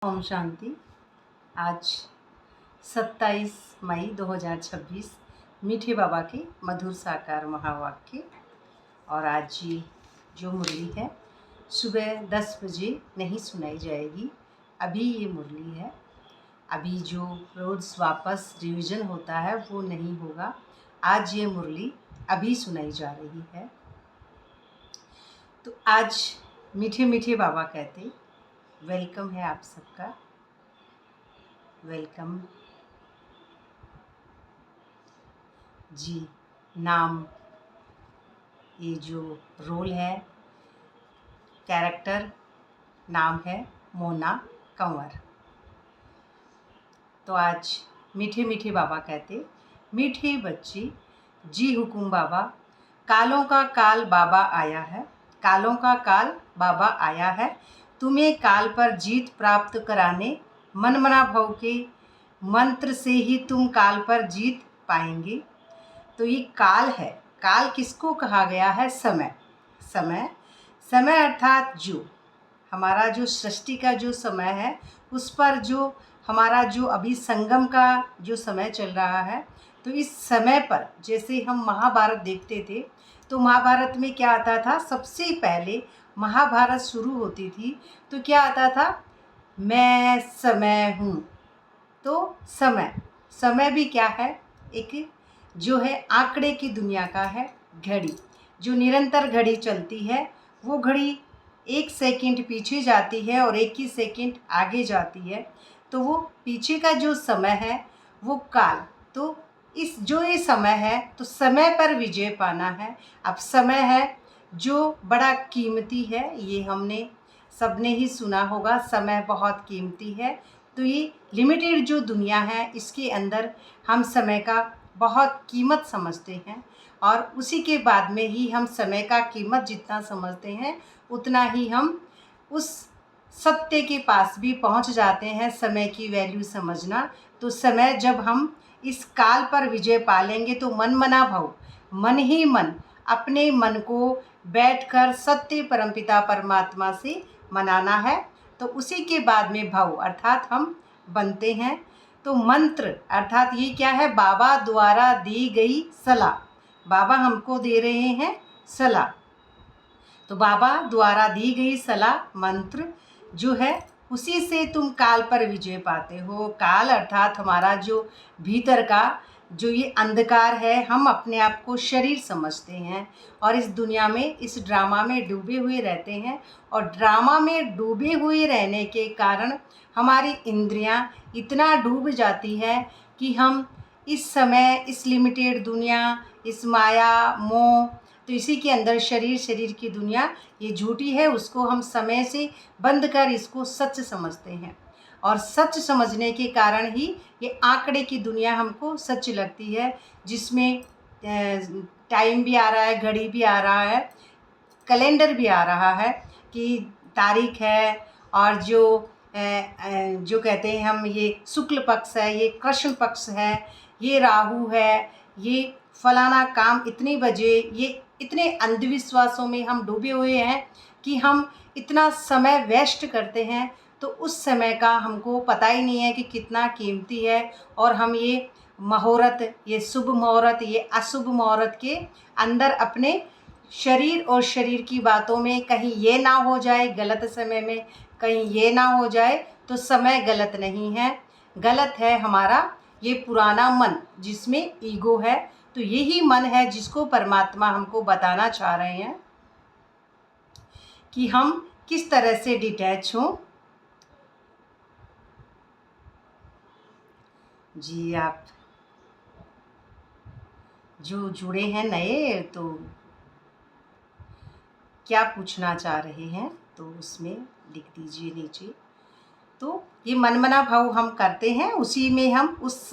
ओम शांति। आज 27 मई 2026 मीठे बाबा के मधुर साकार महावाक्य। और आज ये जो मुरली है सुबह 10 बजे नहीं सुनाई जाएगी। अभी ये मुरली है, अभी जो रोज़ वापस रिवीजन होता है वो नहीं होगा। आज ये मुरली अभी सुनाई जा रही है। तो आज मीठे मीठे बाबा कहते वेलकम है आप सबका, वेलकम जी। नाम, ये जो रोल है, कैरेक्टर नाम है मोना कंवर। तो आज मीठे मीठे बाबा कहते मीठे बच्चे जी हुकुम बाबा, कालों का काल बाबा आया है, कालों का काल बाबा आया है, तुम्हें काल पर जीत प्राप्त कराने, मन मना भव के मंत्र से ही तुम काल पर जीत पाएंगे। तो ये काल है। काल किसको कहा गया है? समय। समय समय अर्थात जो हमारा जो सृष्टि का जो समय है, उस पर जो हमारा जो अभी संगम का जो समय चल रहा है, तो इस समय पर जैसे हम महाभारत देखते थे तो महाभारत में क्या आता था? सबसे पहले महाभारत शुरू होती थी तो क्या आता था? मैं समय हूँ। तो समय समय भी क्या है? एक जो है आंकड़े की दुनिया का है। घड़ी जो निरंतर घड़ी चलती है, वो घड़ी 1 सेकंड पीछे जाती है और 1 ही सेकंड आगे जाती है। तो वो पीछे का जो समय है वो काल। तो इस जो ये समय है, तो समय पर विजय पाना है। अब समय है जो बड़ा कीमती है, ये हमने सबने ही सुना होगा, समय बहुत कीमती है। तो ये लिमिटेड जो दुनिया है, इसके अंदर हम समय का बहुत कीमत समझते हैं और उसी के बाद में ही हम समय का कीमत जितना समझते हैं उतना ही हम उस सत्य के पास भी पहुंच जाते हैं, समय की वैल्यू समझना। तो समय जब हम इस काल पर विजय पालेंगे तो मन मना भव, मन ही मन अपने मन को बैठकर सत्य परमपिता परमात्मा से मनाना है। तो उसी के बाद में भव अर्थात हम बनते हैं। तो मंत्र अर्थात ये क्या है? बाबा द्वारा दी गई सलाह। बाबा हमको दे रहे हैं सलाह। तो बाबा द्वारा दी गई सलाह मंत्र जो है, उसी से तुम काल पर विजय पाते हो। काल अर्थात हमारा जो भीतर का जो ये अंधकार है, हम अपने आप को शरीर समझते हैं और इस दुनिया में, इस ड्रामा में डूबे हुए रहते हैं। और ड्रामा में डूबे हुए रहने के कारण हमारी इंद्रियां इतना डूब जाती है कि हम इस समय इस लिमिटेड दुनिया, इस माया मोह, तो इसी के अंदर शरीर की दुनिया ये झूठी है, उसको हम समय से बंद कर इसको सच समझते हैं। और सच समझने के कारण ही ये आंकड़े की दुनिया हमको सच लगती है, जिसमें टाइम भी आ रहा है, घड़ी भी आ रहा है, कैलेंडर भी आ रहा है कि तारीख है। और जो कहते हैं हम, ये शुक्ल पक्ष है, ये कृष्ण पक्ष है, ये राहु है, ये फलाना काम इतने बजे, ये इतने अंधविश्वासों में हम डूबे हुए हैं कि हम इतना समय वेस्ट करते हैं। तो उस समय का हमको पता ही नहीं है कि कितना कीमती है। और हम ये मुहूर्त, ये शुभ मुहूर्त, ये अशुभ मुहूर्त के अंदर अपने शरीर और शरीर की बातों में कहीं ये ना हो जाए गलत समय में, कहीं ये ना हो जाए। तो समय गलत नहीं है, गलत है हमारा ये पुराना मन जिसमें ईगो है। तो यही मन है जिसको परमात्मा हमको बताना चाह रहे हैं कि हम किस तरह से डिटैच हों। जी, आप जो जुड़े हैं नए, तो क्या पूछना चाह रहे हैं तो उसमें लिख दीजिए नीचे। तो ये मनमना भाव हम करते हैं, उसी में हम उस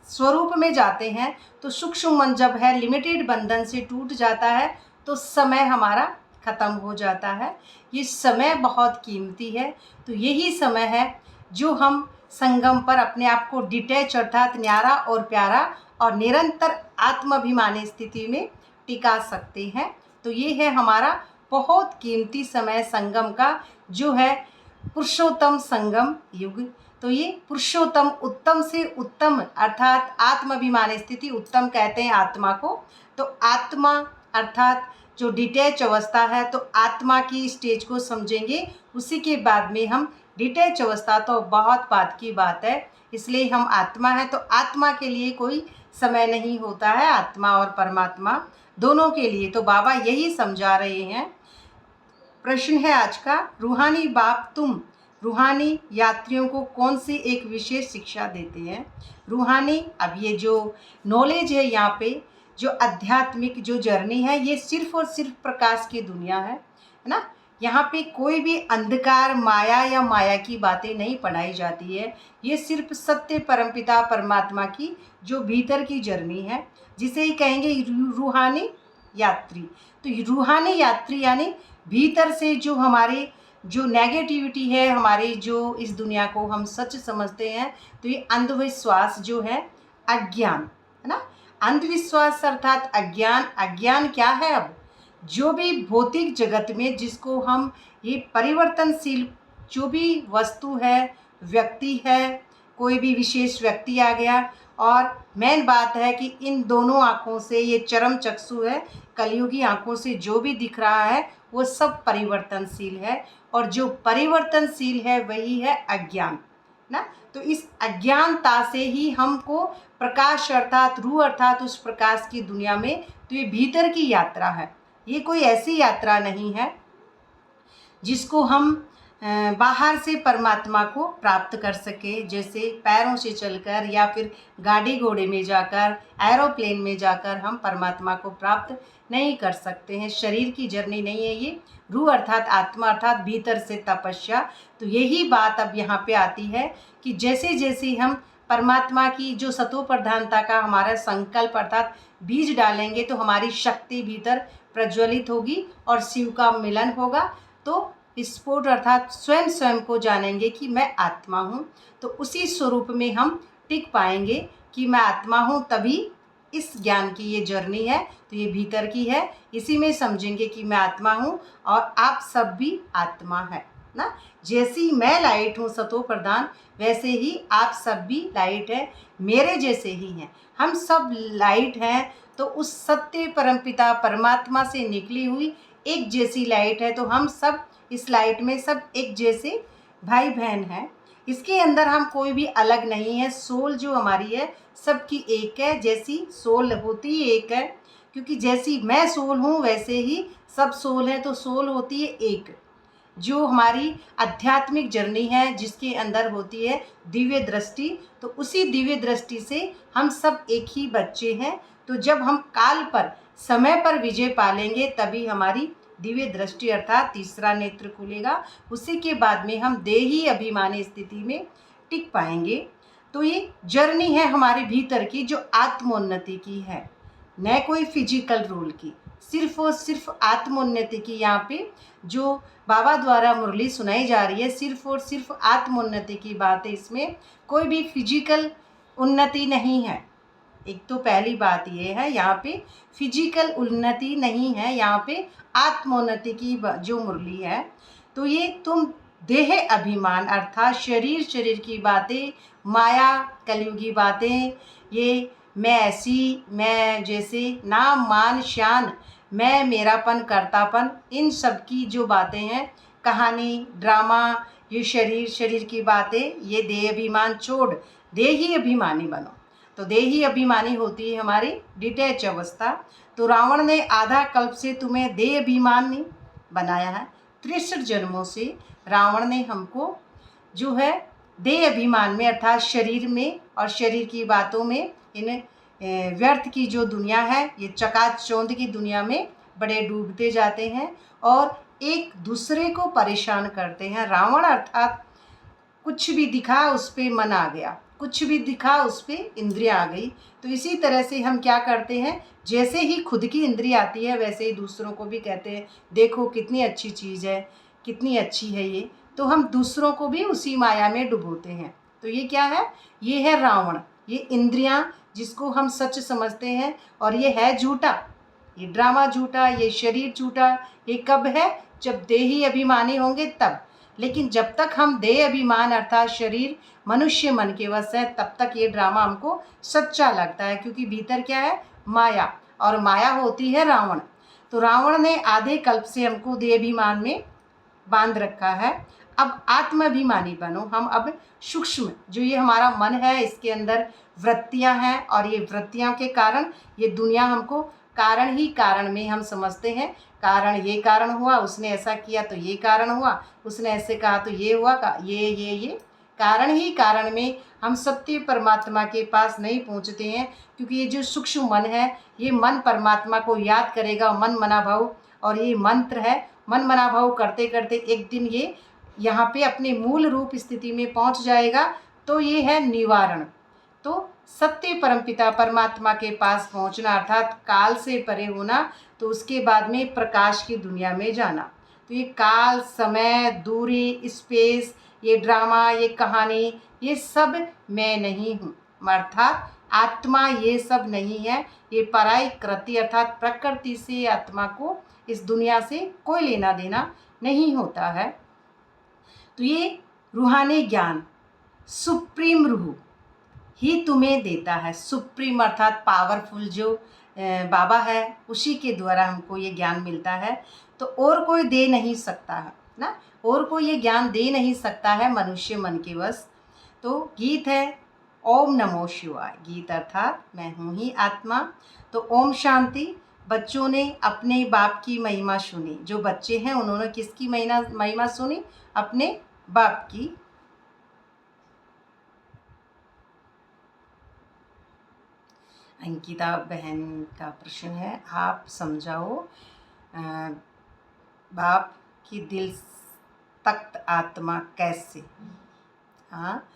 स्वरूप में जाते हैं। तो सूक्ष्म मन जब है लिमिटेड बंधन से टूट जाता है तो समय हमारा ख़त्म हो जाता है। ये समय बहुत कीमती है। तो यही समय है जो हम संगम पर अपने आप को डिटैच अर्थात न्यारा और प्यारा और निरंतर आत्माभिमानी स्थिति में टिका सकते हैं। तो ये है हमारा बहुत कीमती समय संगम का, जो है पुरुषोत्तम संगम युग। तो ये पुरुषोत्तम, उत्तम से उत्तम अर्थात आत्माभिमान स्थिति, उत्तम कहते हैं आत्मा को। तो आत्मा अर्थात जो डिटैच अवस्था है, तो आत्मा की स्टेज को समझेंगे, उसी के बाद में हम डिटैच अवस्था, तो बहुत बात की बात है, इसलिए हम आत्मा है। तो आत्मा के लिए कोई समय नहीं होता है, आत्मा और परमात्मा दोनों के लिए। तो बाबा यही समझा रहे हैं। प्रश्न है आज का, रूहानी बाप तुम रूहानी यात्रियों को कौन सी एक विशेष शिक्षा देते हैं? रूहानी, अब ये जो नॉलेज है यहाँ पे, जो आध्यात्मिक जो जर्नी है, ये सिर्फ और सिर्फ प्रकाश की दुनिया है ना। यहाँ पे कोई भी अंधकार, माया या माया की बातें नहीं पढ़ाई जाती है। ये सिर्फ सत्य परमपिता परमात्मा की जो भीतर की जर्नी है, जिसे ही कहेंगे रूहानी यात्री। तो रूहानी यात्री यानी भीतर से जो हमारे जो नेगेटिविटी है, हमारे जो इस दुनिया को हम सच समझते हैं, तो ये अंधविश्वास जो है, अज्ञान है ना। अंधविश्वास अर्थात अज्ञान। अज्ञान क्या है? अब जो भी भौतिक जगत में जिसको हम ये परिवर्तनशील जो भी वस्तु है, व्यक्ति है, कोई भी विशेष व्यक्ति आ गया, और मेन बात है कि इन दोनों आँखों से, ये चरम चक्षु है, कलयुगी आँखों से जो भी दिख रहा है वो सब परिवर्तनशील है, और जो परिवर्तनशील है वही है अज्ञान ना। तो इस अज्ञानता से ही हमको प्रकाश अर्थात रूह अर्थात उस प्रकाश की दुनिया में, तो ये भीतर की यात्रा है। ये कोई ऐसी यात्रा नहीं है जिसको हम बाहर से परमात्मा को प्राप्त कर सके, जैसे पैरों से चलकर या फिर गाड़ी घोड़े में जाकर, एरोप्लेन में जाकर हम परमात्मा को प्राप्त नहीं कर सकते हैं। शरीर की जर्नी नहीं है ये, रूह अर्थात आत्मा अर्थात भीतर से तपस्या। तो यही बात अब यहाँ पे आती है कि जैसे जैसे हम परमात्मा की जो सतो प्रधानता का हमारा संकल्प अर्थात बीज डालेंगे, तो हमारी शक्ति भीतर प्रज्वलित होगी और शिव का मिलन होगा। तो स्फोट अर्थात स्वयं स्वयं को जानेंगे कि मैं आत्मा हूँ। तो उसी स्वरूप में हम टिक पाएंगे कि मैं आत्मा हूँ, तभी इस ज्ञान की ये जर्नी है, तो ये भीतर की है। इसी में समझेंगे कि मैं आत्मा हूँ और आप सब भी आत्मा है ना। जैसी मैं लाइट हूँ सतो प्रधान, वैसे ही आप सब भी लाइट है, मेरे जैसे ही हैं। हम सब लाइट हैं, तो उस सत्य परमपिता परमात्मा से निकली हुई एक जैसी लाइट है। तो हम सब इस लाइट में सब एक जैसे भाई बहन हैं। इसके अंदर हम कोई भी अलग नहीं है। सोल जो हमारी है सबकी एक है, जैसी सोल होती है एक है, क्योंकि जैसी मैं सोल हूँ वैसे ही सब सोल है, तो सोल होती है एक। जो हमारी आध्यात्मिक जर्नी है, जिसके अंदर होती है दिव्य दृष्टि, तो उसी दिव्य दृष्टि से हम सब एक ही बच्चे हैं। तो जब हम काल पर समय पर विजय पालेंगे, तभी हमारी दिव्य दृष्टि अर्थात तीसरा नेत्र खुलेगा। उसी के बाद में हम देही अभिमानी स्थिति में टिक पाएंगे। तो ये जर्नी है हमारे भीतर की, जो आत्मोन्नति की है, न कोई फिजिकल रूल की, सिर्फ और सिर्फ आत्मोन्नति की। यहाँ पे जो बाबा द्वारा मुरली सुनाई जा रही है, सिर्फ और सिर्फ आत्मोन्नति की बात है। इसमें कोई भी फिजिकल उन्नति नहीं है। एक तो पहली बात ये है, यहाँ पे फिजिकल उन्नति नहीं है, यहाँ पे आत्मोन्नति की जो मुरली है। तो ये तुम देह अभिमान अर्थात शरीर की बातें, माया कलयुगी बातें, ये मैं ऐसी, मैं जैसे, नाम मान शान, मैं मेरापन करतापन, इन सब की जो बातें हैं, कहानी ड्रामा, ये शरीर की बातें, ये देह अभिमान छोड़ देही अभिमानी बनो। तो देही अभिमानी होती है हमारी डिटैच अवस्था। तो रावण ने आधा कल्प से तुम्हें देह अभिमानी बनाया है। 63 जन्मों से रावण ने हमको जो है देह अभिमान में अर्थात शरीर में और शरीर की बातों में, इन व्यर्थ की जो दुनिया है, ये चकाचौंध की दुनिया में बड़े डूबते जाते हैं और एक दूसरे को परेशान करते हैं। रावण अर्थात कुछ भी दिखा उस पर मन आ गया, कुछ भी दिखा उस पर इंद्रियाँ आ गई। तो इसी तरह से हम क्या करते हैं, जैसे ही खुद की इंद्रिय आती है, वैसे ही दूसरों को भी कहते हैं देखो कितनी अच्छी चीज़ है, कितनी अच्छी है ये। तो हम दूसरों को भी उसी माया में डुबोते हैं। तो ये क्या है? ये है रावण, ये इंद्रियाँ जिसको हम सच समझते हैं, और ये है झूठा, ये ड्रामा झूठा, ये शरीर झूठा। ये कब है? जब देही अभिमानी होंगे तब। लेकिन जब तक हम देह अभिमान अर्थात शरीर मनुष्य मन के वश है, तब तक ये ड्रामा हमको सच्चा लगता है, क्योंकि भीतर क्या है? माया, और माया होती है रावण। तो रावण ने आधे कल्प से हमको देह अभिमान में बांध रखा है। अब आत्माभिमानी बनो। हम अब सूक्ष्म जो ये हमारा मन है, इसके अंदर वृत्तियां हैं, और ये वृत्तियां के कारण ये दुनिया हमको कारण ही कारण में हम समझते हैं। कारण ये कारण हुआ, उसने ऐसा किया तो ये कारण हुआ, उसने ऐसे कहा तो ये हुआ, ये कारण ही कारण में हम सत्य परमात्मा के पास नहीं पहुंचते हैं। क्योंकि ये जो सूक्ष्म मन है, ये मन परमात्मा को याद करेगा, मन मना भाव, और ये मंत्र है। मन मना भाव करते करते एक दिन ये यहाँ पे अपने मूल रूप स्थिति में पहुंच जाएगा। तो ये है निवारण। तो सत्य परमपिता परमात्मा के पास पहुंचना अर्थात काल से परे होना। तो उसके बाद में प्रकाश की दुनिया में जाना। तो ये काल, समय, दूरी, स्पेस, ये ड्रामा, ये कहानी, ये सब मैं नहीं हूँ, अर्थात आत्मा ये सब नहीं है। ये पराई कृति अर्थात प्रकृति से आत्मा को इस दुनिया से कोई लेना देना नहीं होता है। तो ये रूहानी ज्ञान सुप्रीम रूह ही तुम्हें देता है। सुप्रीम अर्थात पावरफुल जो बाबा है, उसी के द्वारा हमको ये ज्ञान मिलता है। तो और कोई दे नहीं सकता है ना, और कोई ये ज्ञान दे नहीं सकता है मनुष्य मन के वश। तो गीत है ओम नमो शिवाय। गीत अर्थात मैं हूँ ही आत्मा। तो ओम शांति। बच्चों ने अपने बाप की महिमा सुनी। जो बच्चे हैं उन्होंने किसकी महिमा सुनी? अपने बाप की। अंकिता बहन का प्रश्न है, आप समझाओ बाप की दिल तख्त आत्मा कैसे? हाँ,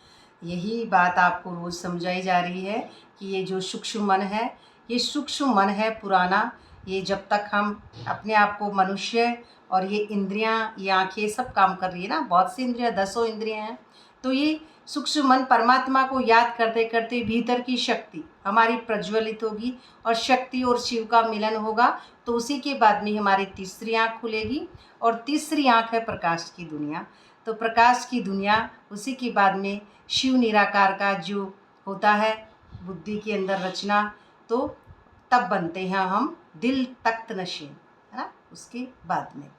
यही बात आपको रोज़ समझाई जा रही है कि ये जो सूक्ष्म मन है, ये सूक्ष्म मन है पुराना। ये जब तक हम अपने आप को मनुष्य, और ये इंद्रियां, ये आंखें सब काम कर रही है ना, बहुत सी इंद्रियां, 10 इंद्रियां हैं। तो ये सूक्ष्म मन परमात्मा को याद करते करते भीतर की शक्ति हमारी प्रज्वलित होगी, और शक्ति और शिव का मिलन होगा। तो उसी के बाद में हमारी तीसरी आँख खुलेगी, और तीसरी आँख है प्रकाश की दुनिया। तो प्रकाश की दुनिया, उसी के बाद में शिव निराकार का जो होता है बुद्धि के अंदर रचना, तो तब बनते हैं हम दिल तख्त नशीन, है ना, उसके बाद में।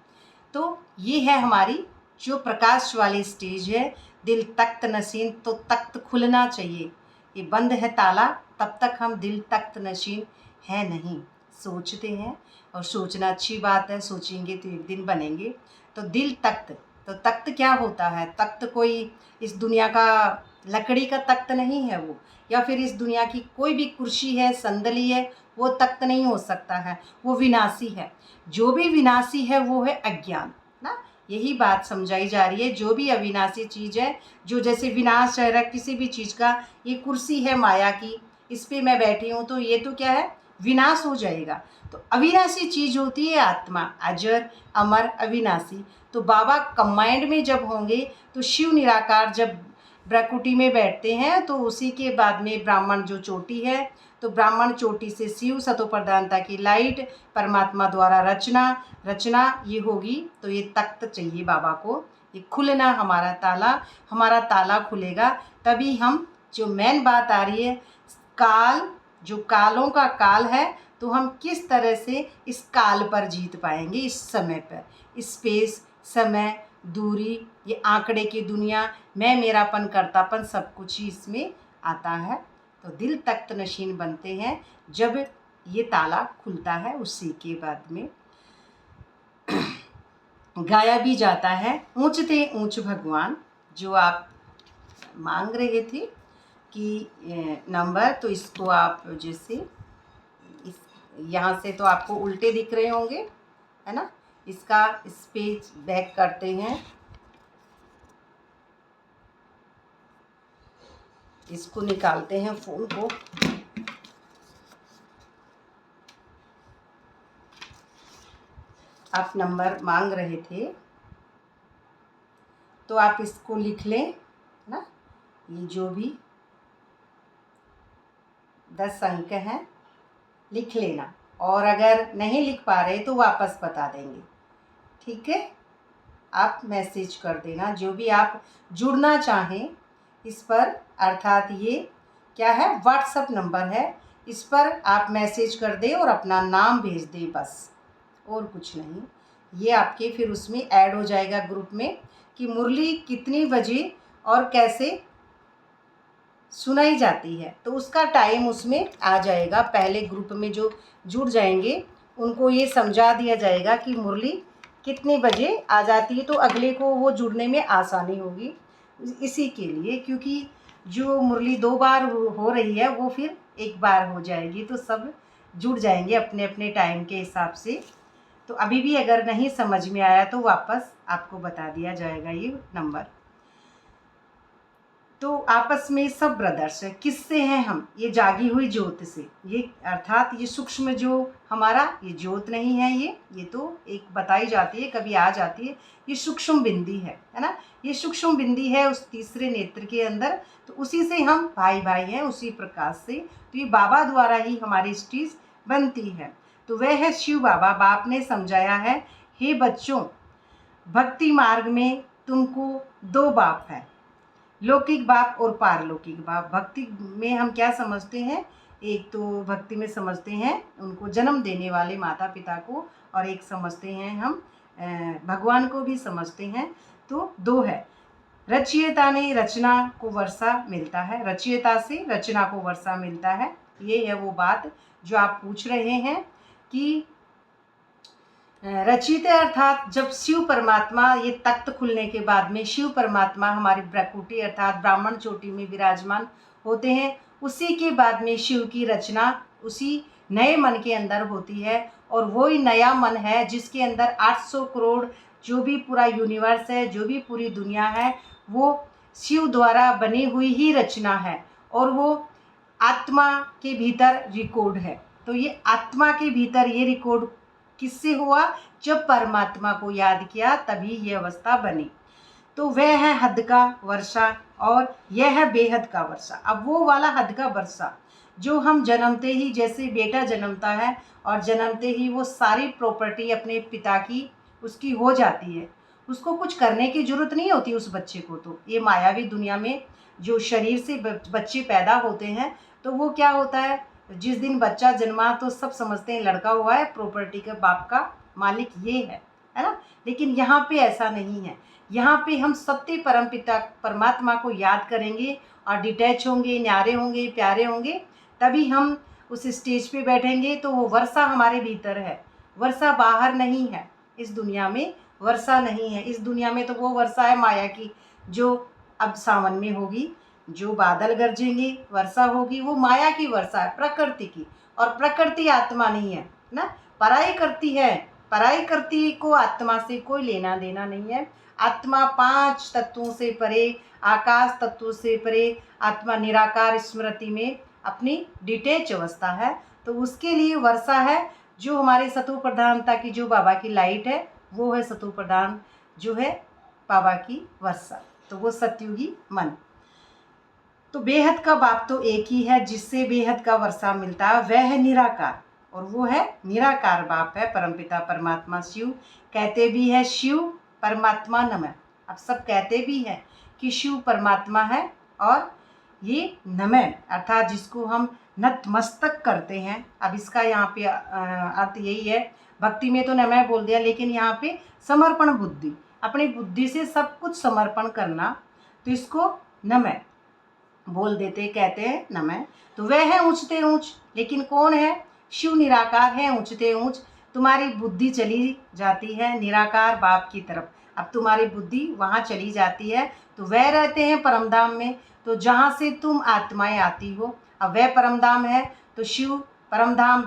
तो ये है हमारी जो प्रकाश वाली स्टेज है, दिल तख्त नशीन। तो तख्त खुलना चाहिए, ये बंद है ताला, तब तक हम दिल तख्त नशीन है नहीं। सोचते हैं, और सोचना अच्छी बात है, सोचेंगे तो एक दिन बनेंगे। तो दिल तख्त, तो तख्त क्या होता है? तख्त कोई इस दुनिया का लकड़ी का तख्त नहीं है वो, या फिर इस दुनिया की कोई भी कुर्सी है, संदली है, वो तख्त नहीं हो सकता है, वो विनाशी है। जो भी विनाशी है वो है अज्ञान ना। यही बात समझाई जा रही है। जो भी अविनाशी चीज़ है, जो जैसे विनाश है किसी भी चीज़ का, ये कुर्सी है माया की, इस पे मैं बैठी हूँ, तो ये तो क्या है? विनाश हो जाएगा। तो अविनाशी चीज़ होती है आत्मा, अजर अमर अविनाशी। तो बाबा कंबाइंड में जब होंगे, तो शिव निराकार जब ब्रकुटी में बैठते हैं, तो उसी के बाद में ब्राह्मण जो चोटी है, तो ब्राह्मण चोटी से शिव सतोप्रधानता की लाइट परमात्मा द्वारा रचना ये होगी। तो ये तख्त चाहिए बाबा को, ये खुलना, हमारा ताला खुलेगा। तभी हम, जो मेन बात आ रही है, काल, जो कालों का काल है, तो हम किस तरह से इस काल पर जीत पाएंगे, इस समय पर। स्पेस, समय, दूरी, ये आंकड़े की दुनिया, मैं मेरापन करतापन, सब कुछ ही इसमें आता है। तो दिल तख्त नशीन बनते हैं जब ये ताला खुलता है। उसी के बाद में गाया भी जाता है ऊंचते ऊंच भगवान, जो आप मांग रहे थे कि नंबर। तो इसको आप जैसे यहाँ से तो आपको उल्टे दिख रहे होंगे, है ना। इसका स्पेस बैक करते हैं, इसको निकालते हैं फ़ोन को। आप नंबर मांग रहे थे, तो आप इसको लिख लें ना। ये जो भी 10 अंक हैं लिख लेना, और अगर नहीं लिख पा रहे तो वापस बता देंगे, ठीक है। आप मैसेज कर देना, जो भी आप जुड़ना चाहें इस पर, अर्थात ये क्या है, व्हाट्सअप नंबर है, इस पर आप मैसेज कर दें और अपना नाम भेज दें, बस और कुछ नहीं। ये आपके फिर उसमें ऐड हो जाएगा ग्रुप में कि मुरली कितनी बजे और कैसे सुनाई जाती है, तो उसका टाइम उसमें आ जाएगा। पहले ग्रुप में जो जुड़ जाएंगे उनको ये समझा दिया जाएगा कि मुरली कितने बजे आ जाती है, तो अगले को वो जुड़ने में आसानी होगी। इसी के लिए, क्योंकि जो मुरली 2 बार हो रही है वो फिर 1 बार हो जाएगी, तो सब जुड़ जाएंगे अपने अपने टाइम के हिसाब से। तो अभी भी अगर नहीं समझ में आया तो वापस आपको बता दिया जाएगा ये नंबर। तो आपस में सब ब्रदर्स है। किससे हैं हम? ये जागी हुई ज्योत से, ये अर्थात ये सूक्ष्म जो हमारा ये ज्योत नहीं है, ये तो एक बताई जाती है, कभी आ जाती है, ये सूक्ष्म बिंदी है ना, ये सूक्ष्म बिंदी है उस तीसरे नेत्र के अंदर। तो उसी से हम भाई भाई हैं, उसी प्रकाश से। तो ये बाबा द्वारा ही हमारी स्टीज बनती है। तो वह है शिव बाबा। बाप ने समझाया है, हे बच्चों, भक्ति मार्ग में तुमको 2 बाप है, लौकिक बाप और पारलौकिक बाप। भक्ति में हम क्या समझते हैं? एक तो भक्ति में समझते हैं उनको जन्म देने वाले माता पिता को, और एक समझते हैं हम भगवान को भी समझते हैं। तो 2 है। रचयिता ने रचना को वर्षा मिलता है, रचयिता से रचना को वर्षा मिलता है। ये है वो बात जो आप पूछ रहे हैं कि रचित अर्थात जब शिव परमात्मा, ये तख्त खुलने के बाद में शिव परमात्मा हमारी ब्रकुटी अर्थात ब्राह्मण चोटी में विराजमान होते हैं, उसी के बाद में शिव की रचना उसी नए मन के अंदर होती है। और वही नया मन है जिसके अंदर 800 करोड़ जो भी पूरा यूनिवर्स है, जो भी पूरी दुनिया है, वो शिव द्वारा बनी हुई ही रचना है, और वो आत्मा के भीतर रिकॉर्ड है। तो ये आत्मा के भीतर ये रिकॉर्ड किससे हुआ? जब परमात्मा को याद किया तभी ये अवस्था बनी। तो वह है हद का वर्षा और यह है बेहद का वर्षा। अब वो वाला हद का वर्षा जो हम जन्मते ही, जैसे बेटा जन्मता है और जन्मते ही वो सारी प्रॉपर्टी अपने पिता की उसकी हो जाती है, उसको कुछ करने की जरूरत नहीं होती उस बच्चे को। तो ये मायावी दुनिया में जो शरीर से बच्चे पैदा होते हैं, तो वो क्या होता है, जिस दिन बच्चा जन्मा तो सब समझते हैं लड़का हुआ है, प्रॉपर्टी के बाप का मालिक ये है ना। लेकिन यहाँ पे ऐसा नहीं है। यहाँ पे हम सत्य परम पिता परमात्मा को याद करेंगे और डिटैच होंगे, न्यारे होंगे, प्यारे होंगे, तभी हम उस स्टेज पे बैठेंगे। तो वो वर्षा हमारे भीतर है, वर्षा बाहर नहीं है। इस दुनिया में वर्षा नहीं है। इस दुनिया में तो वो वर्षा है माया की, जो अब सावन में होगी, जो बादल गरजेंगे, वर्षा होगी, वो माया की वर्षा है, प्रकृति की। और प्रकृति आत्मा नहीं है ना, पराई करती है। पराई करती को आत्मा से कोई लेना देना नहीं है। आत्मा 5 तत्वों से परे, आकाश तत्वों से परे, आत्मा निराकार स्मृति में अपनी डिटेच अवस्था है। तो उसके लिए वर्षा है, जो हमारे सतो प्रधानता की जो बाबा की लाइट है, वो है सतो प्रधान, जो है बाबा की वर्षा। तो वो सतयुगी मन। तो बेहद का बाप तो एक ही है जिससे बेहद का वर्षा मिलता है, वह है निराकार, और वो है निराकार बाप है परमपिता परमात्मा शिव। कहते भी है शिव परमात्मा नमः। अब सब कहते भी हैं कि शिव परमात्मा है, और ये नमः अर्थात जिसको हम नतमस्तक करते हैं। अब इसका यहाँ पे अर्थ यही है, भक्ति में तो नमः बोल दिया, लेकिन यहाँ पे समर्पण बुद्धि, अपनी बुद्धि से सब कुछ समर्पण करना, तो इसको नमः बोल देते, कहते हैं नमः। तो वह है ऊंचते ऊंच, लेकिन कौन है? शिव निराकार है ऊंचते ऊंच। तुम्हारी बुद्धि चली जाती है निराकार बाप की तरफ, अब तुम्हारी बुद्धि वहाँ चली जाती है, तो वह रहते हैं परमधाम में। तो जहाँ से तुम आत्माएं आती हो, अब वह परमधाम है, तो शिव परमधाम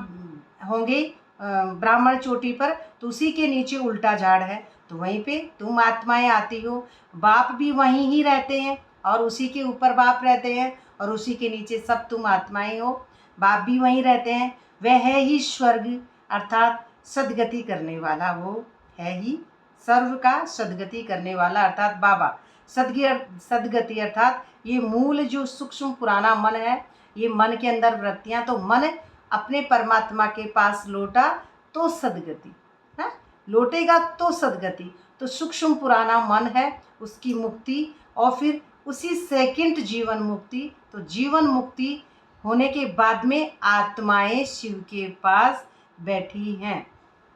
होंगे ब्राह्मण चोटी पर, तो उसी के नीचे उल्टा झाड़ है, तो वहीं पे तुम आत्माएं आती हो। बाप भी वहीं ही रहते हैं, और उसी के ऊपर बाप रहते हैं, और उसी के नीचे सब तुम आत्माएं हो। बाप भी वहीं रहते हैं। वह है ही स्वर्ग अर्थात सदगति करने वाला, वो है ही सर्व का सदगति करने वाला अर्थात बाबा। सदगति अर्थात ये मूल जो सूक्ष्म पुराना मन है, ये मन के अंदर वृत्तियाँ, तो मन अपने परमात्मा के पास लौटा तो सदगति है, लौटेगा तो सदगति। तो सूक्ष्म पुराना मन है उसकी मुक्ति, और फिर उसी सेकंड जीवन मुक्ति। तो जीवन मुक्ति होने के बाद में आत्माएं शिव के पास बैठी हैं,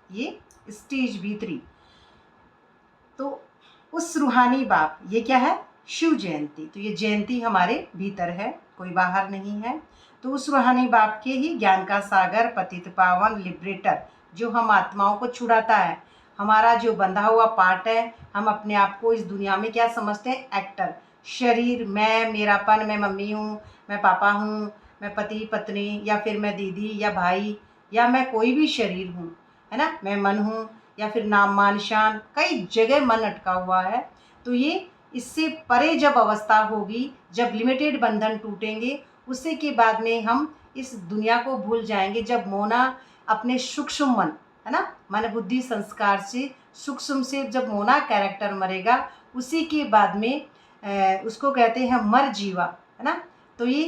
ये स्टेज भीतरी। तो उस रूहानी बाप, ये क्या है, शिव जयंती। तो ये जयंती हमारे भीतर है, कोई बाहर नहीं है। तो उस रूहानी बाप के ही ज्ञान का सागर, पतित पावन, लिबरेटर, जो हम आत्माओं को छुड़ाता है। हमारा जो बंधा हुआ पार्ट है, हम अपने आप को इस दुनिया में क्या समझते हैं, एक्टर, शरीर, मैं, मेरापन, मैं मम्मी हूँ, मैं पापा हूँ, मैं पति पत्नी, या फिर मैं दीदी या भाई, या मैं कोई भी शरीर हूँ, है ना, मैं मन हूँ, या फिर नाम मान शान, कई जगह मन अटका हुआ है। तो ये इससे परे जब अवस्था होगी, जब लिमिटेड बंधन टूटेंगे, उसी के बाद में हम इस दुनिया को भूल जाएंगे। जब मोना अपने सूक्ष्म मन, है ना, मन बुद्धि संस्कार से, सूक्ष्म से जब मोना कैरेक्टर मरेगा, उसी के बाद में उसको कहते हैं मर जीवा, है ना। तो ये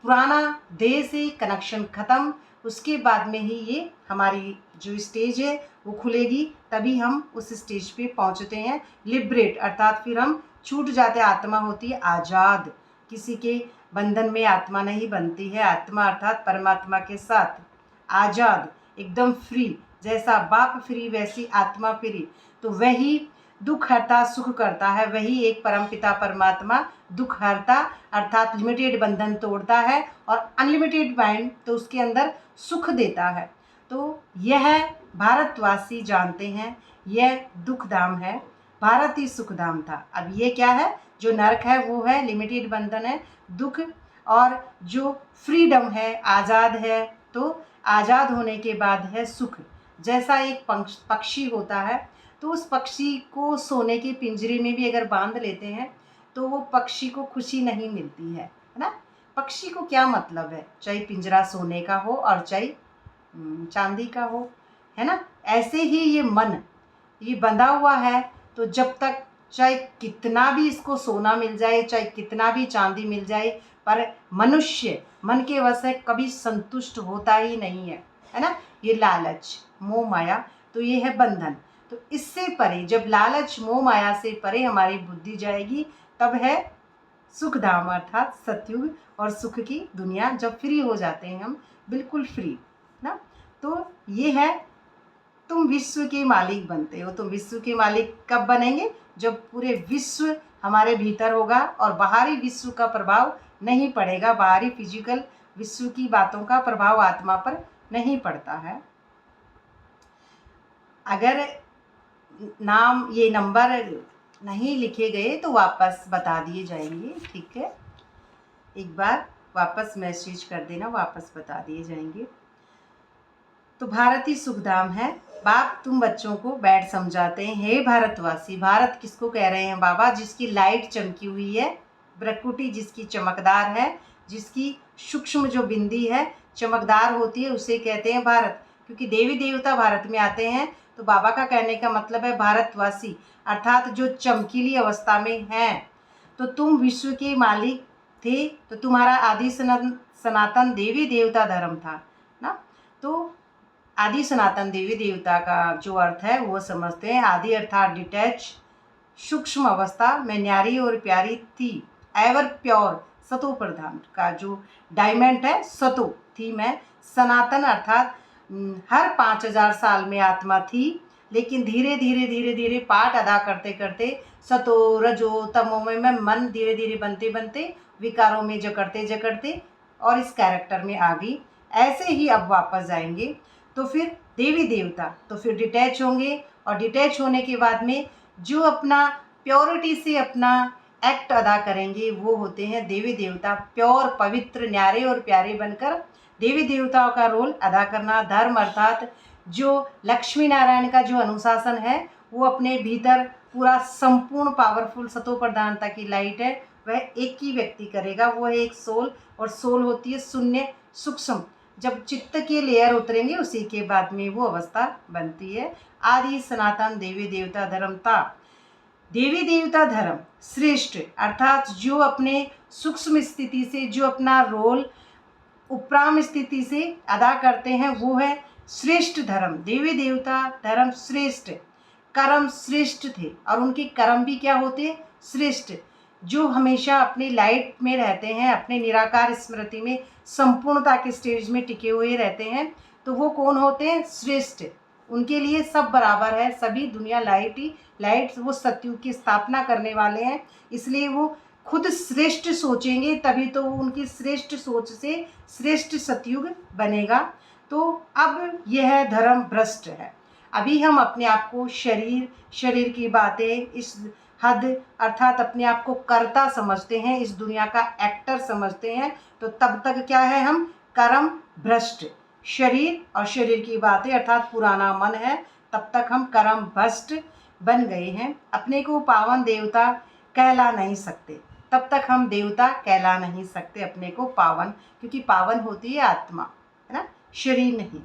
पुराना देह से कनेक्शन ख़त्म, उसके बाद में ही ये हमारी जो स्टेज है वो खुलेगी, तभी हम उस स्टेज पे पहुंचते हैं लिबरेट, अर्थात फिर हम छूट जाते हैं। आत्मा होती है आज़ाद, किसी के बंधन में आत्मा नहीं बनती है। आत्मा अर्थात परमात्मा के साथ आज़ाद, एकदम फ्री। जैसा बाप फ्री वैसी आत्मा फ्री। तो वही दुख हरता सुख करता है, वही एक परमपिता परमात्मा दुख हरता अर्थात लिमिटेड बंधन तोड़ता है, और अनलिमिटेड माइंड तो उसके अंदर सुख देता है। तो यह भारतवासी जानते हैं, यह दुख धाम है, भारत ही सुख धाम था। अब ये क्या है, जो नरक है वो है लिमिटेड बंधन है, दुख, और जो फ्रीडम है, आज़ाद है, तो आज़ाद होने के बाद है सुख। जैसा एक पक्षी होता है, तो उस पक्षी को सोने के पिंजरे में भी अगर बांध लेते हैं तो वो पक्षी को खुशी नहीं मिलती है ना। पक्षी को क्या मतलब है, चाहे पिंजरा सोने का हो और चाहे चांदी का हो, है ना। ऐसे ही ये मन, ये बंधा हुआ है, तो जब तक चाहे कितना भी इसको सोना मिल जाए, चाहे कितना भी चांदी मिल जाए, पर मनुष्य मन के वश है, कभी संतुष्ट होता ही नहीं है ना। ये लालच मोह माया, तो ये है बंधन। तो इससे परे जब लालच मोह माया से परे हमारी बुद्धि जाएगी, तब है सुख धाम, अर्थात सतयुग और सुख की दुनिया, जब फ्री हो जाते हैं हम, बिल्कुल फ्री ना। तो ये है, तुम विश्व के मालिक बनते हो। तुम विश्व के मालिक कब बनेंगे, जब पूरे विश्व हमारे भीतर होगा और बाहरी विश्व का प्रभाव नहीं पड़ेगा। बाहरी फिजिकल विश्व की बातों का प्रभाव आत्मा पर नहीं पड़ता है। अगर नाम, ये नंबर नहीं लिखे गए तो वापस बता दिए जाएंगे, ठीक है। एक बार वापस मैसेज कर देना, वापस बता दिए जाएंगे। तो भारत ही सुखधाम है। बाप तुम बच्चों को बैठ समझाते हैं, हे भारतवासी। भारत किसको कह रहे हैं बाबा, जिसकी लाइट चमकी हुई है, प्रकृति जिसकी चमकदार है, जिसकी सूक्ष्म जो बिंदी है चमकदार होती है, उसे कहते हैं भारत। क्योंकि देवी देवता भारत में आते हैं, तो बाबा का कहने का मतलब है भारतवासी, अर्थात जो चमकीली अवस्था में हैं। तो तुम विश्व के मालिक थे, तो तुम्हारा आदि सनातन देवी देवता धर्म था ना। तो आदि सनातन देवी देवता का जो अर्थ है वो समझते हैं। आदि अर्थात डिटैच, सूक्ष्म अवस्था में न्यारी और प्यारी थी, एवर प्योर, सतो प्रधान का जो डायमंड है, सतो थी मैं। सनातन अर्थात हर 5000 साल में आत्मा थी, लेकिन धीरे धीरे धीरे धीरे पाठ अदा करते करते सतो रजो तमो में मैं मन धीरे धीरे बनते बनते विकारों में जकड़ते जकड़ते और इस कैरेक्टर में आ गई। ऐसे ही अब वापस जाएंगे, तो फिर देवी देवता तो फिर डिटैच होंगे, और डिटैच होने के बाद में जो अपना प्योरिटी से अपना एक्ट अदा करेंगे वो होते हैं देवी देवता। प्योर, पवित्र, न्यारे और प्यारे बनकर देवी देवताओं का रोल अदा करना। धर्म अर्थात जो लक्ष्मी नारायण का जो अनुशासन है, वो अपने भीतर पूरा संपूर्ण पावरफुल सतो प्रधानता की लाइट है, वह एक ही व्यक्ति करेगा, वो है एक सोल। और सोल होती है शून्य सूक्ष्म। जब चित्त के लेयर उतरेंगे उसी के बाद में वो अवस्था बनती है। आदि सनातन देवी देवता धर्म था। देवी देवता धर्म श्रेष्ठ, अर्थात जो अपने सूक्ष्म स्थिति से जो अपना रोल उपराम स्थिति से अदा करते हैं, वो है श्रेष्ठ धर्म। देवी देवता धर्म श्रेष्ठ, कर्म श्रेष्ठ थे, और उनके कर्म भी क्या होते हैं? श्रेष्ठ। जो हमेशा अपनी लाइट में रहते हैं, अपने निराकार स्मृति में संपूर्णता के स्टेज में टिके हुए रहते हैं, तो वो कौन होते हैं? श्रेष्ठ। उनके लिए सब बराबर है, सभी दुनिया लाइट ही लाइट। वो सतयुग की स्थापना करने वाले हैं, इसलिए वो खुद श्रेष्ठ सोचेंगे, तभी तो उनकी श्रेष्ठ सोच से श्रेष्ठ सतयुग बनेगा। तो अब यह धर्म भ्रष्ट है। अभी हम अपने आप को शरीर की बातें इस हद अर्थात अपने आप को कर्ता समझते हैं, इस दुनिया का एक्टर समझते हैं, तो तब तक क्या है? हम कर्म भ्रष्ट। शरीर और शरीर की बातें अर्थात पुराना मन है, तब तक हम कर्म भ्रष्ट बन गए हैं। अपने को पावन देवता कहला नहीं सकते, तब तक हम देवता कहला नहीं सकते अपने को पावन, क्योंकि पावन होती है आत्मा, है ना, शरीर नहीं।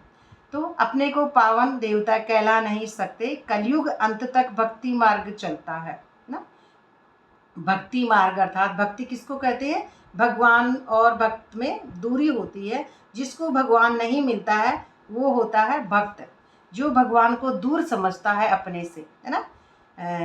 तो अपने को पावन देवता कहला नहीं सकते। कलयुग अंत तक भक्ति मार्ग चलता है ना। भक्ति मार्ग अर्थात भक्ति किसको कहते हैं? भगवान और भक्त में दूरी होती है। जिसको भगवान नहीं मिलता है वो होता है भक्त, जो भगवान को दूर समझता है अपने से, है ना।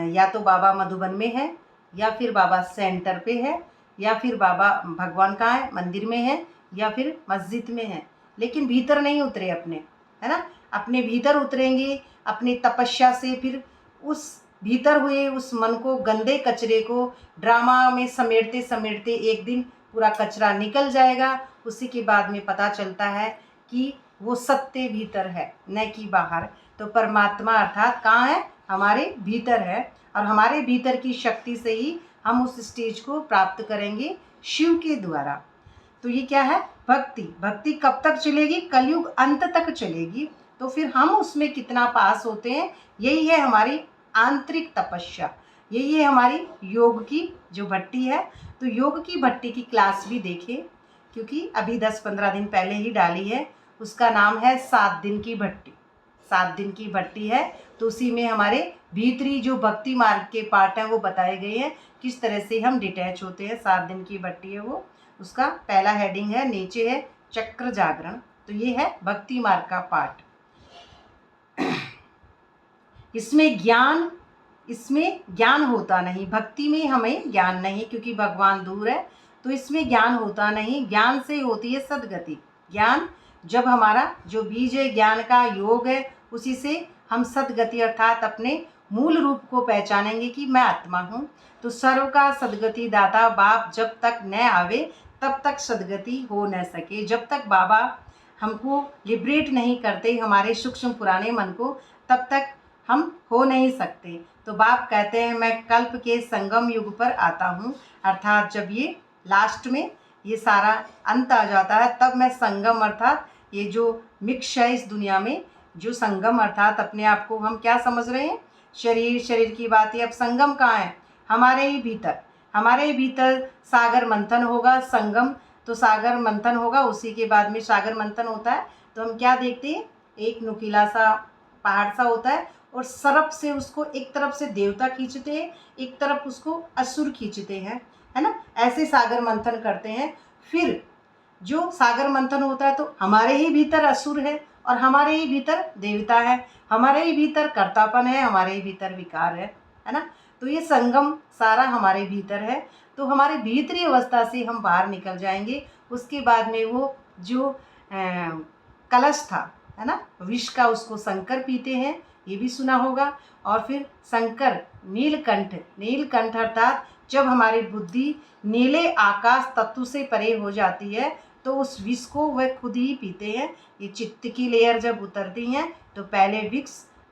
या तो बाबा मधुबन में है, या फिर बाबा सेंटर पे है, या फिर बाबा भगवान कहाँ है? मंदिर में है, या फिर मस्जिद में है, लेकिन भीतर नहीं उतरे अपने, है ना। अपने भीतर उतरेंगे अपनी तपस्या से, फिर उस भीतर हुए उस मन को, गंदे कचरे को ड्रामा में समेटते समेटते एक दिन पूरा कचरा निकल जाएगा। उसी के बाद में पता चलता है कि वो सत्य भीतर है, न कि बाहर। तो परमात्मा अर्थात कहाँ है? हमारे भीतर है, और हमारे भीतर की शक्ति से ही हम उस स्टेज को प्राप्त करेंगे शिव के द्वारा। तो ये क्या है? भक्ति। भक्ति कब तक चलेगी? कलयुग अंत तक चलेगी। तो फिर हम उसमें कितना पास होते हैं, यही है हमारी आंतरिक तपस्या, यही है हमारी योग की जो भट्टी है। तो योग की भट्टी की क्लास भी देखें, क्योंकि अभी 10-15 दिन पहले ही डाली है। उसका नाम है 7 दिन की भट्टी। 7 दिन की भट्टी है, तो उसी में हमारे भीतरी जो भक्ति मार्ग के पार्ट हैं वो बताए गए हैं, किस तरह से हम डिटैच होते हैं। 7 दिन की भट्टी है वो। उसका पहला हेडिंग है, नीचे है चक्र जागरण। तो ये है भक्ति मार्ग का पार्ट। इसमें ज्ञान होता नहीं। भक्ति में हमें ज्ञान नहीं, क्योंकि भगवान दूर है, तो इसमें ज्ञान होता नहीं। ज्ञान से होती है सद्गति। ज्ञान जब हमारा जो बीज है, ज्ञान का योग है, उसी से हम सद्गति अर्थात अपने मूल रूप को पहचानेंगे कि मैं आत्मा हूँ। तो सर्व का सद्गति दाता बाप जब तक न आवे तब तक सद्गति हो न सके। जब तक बाबा हमको लिबरेट नहीं करते हमारे सूक्ष्म पुराने मन को, तब तक हम हो नहीं सकते। तो बाप कहते हैं मैं कल्प के संगम युग पर आता हूँ, अर्थात जब ये लास्ट में ये सारा अंत आ जाता है, तब मैं संगम अर्थात ये जो मिक्स है इस दुनिया में, जो संगम अर्थात अपने आप को हम क्या समझ रहे हैं? शरीर की बात है। अब संगम कहाँ है? हमारे ही भीतर। हमारे ही भीतर सागर मंथन होगा। संगम तो सागर मंथन होगा, उसी के बाद में सागर मंथन होता है तो हम क्या देखते हैं? एक नुकीला सा पहाड़ सा होता है, और सरप से उसको एक तरफ से देवता खींचते हैं, एक तरफ उसको असुर खींचते हैं, है ना। ऐसे सागर मंथन करते हैं। फिर जो सागर मंथन होता है तो हमारे ही भीतर असुर है, और हमारे ही भीतर देवता है, हमारे ही भीतर कर्तापन है, हमारे ही भीतर विकार है ना। तो ये संगम सारा हमारे भीतर है। तो हमारे भीतरी अवस्था से हम बाहर निकल जाएंगे। उसके बाद में वो जो कलश था, है ना, विष का, उसको शंकर पीते हैं, ये भी सुना होगा। और फिर शंकर नीलकंठ अर्थात जब हमारी बुद्धि नीले आकाश तत्व से परे हो जाती है, तो उस विष को वह खुद ही पीते हैं। ये चित्त की लेयर जब उतरती हैं तो पहले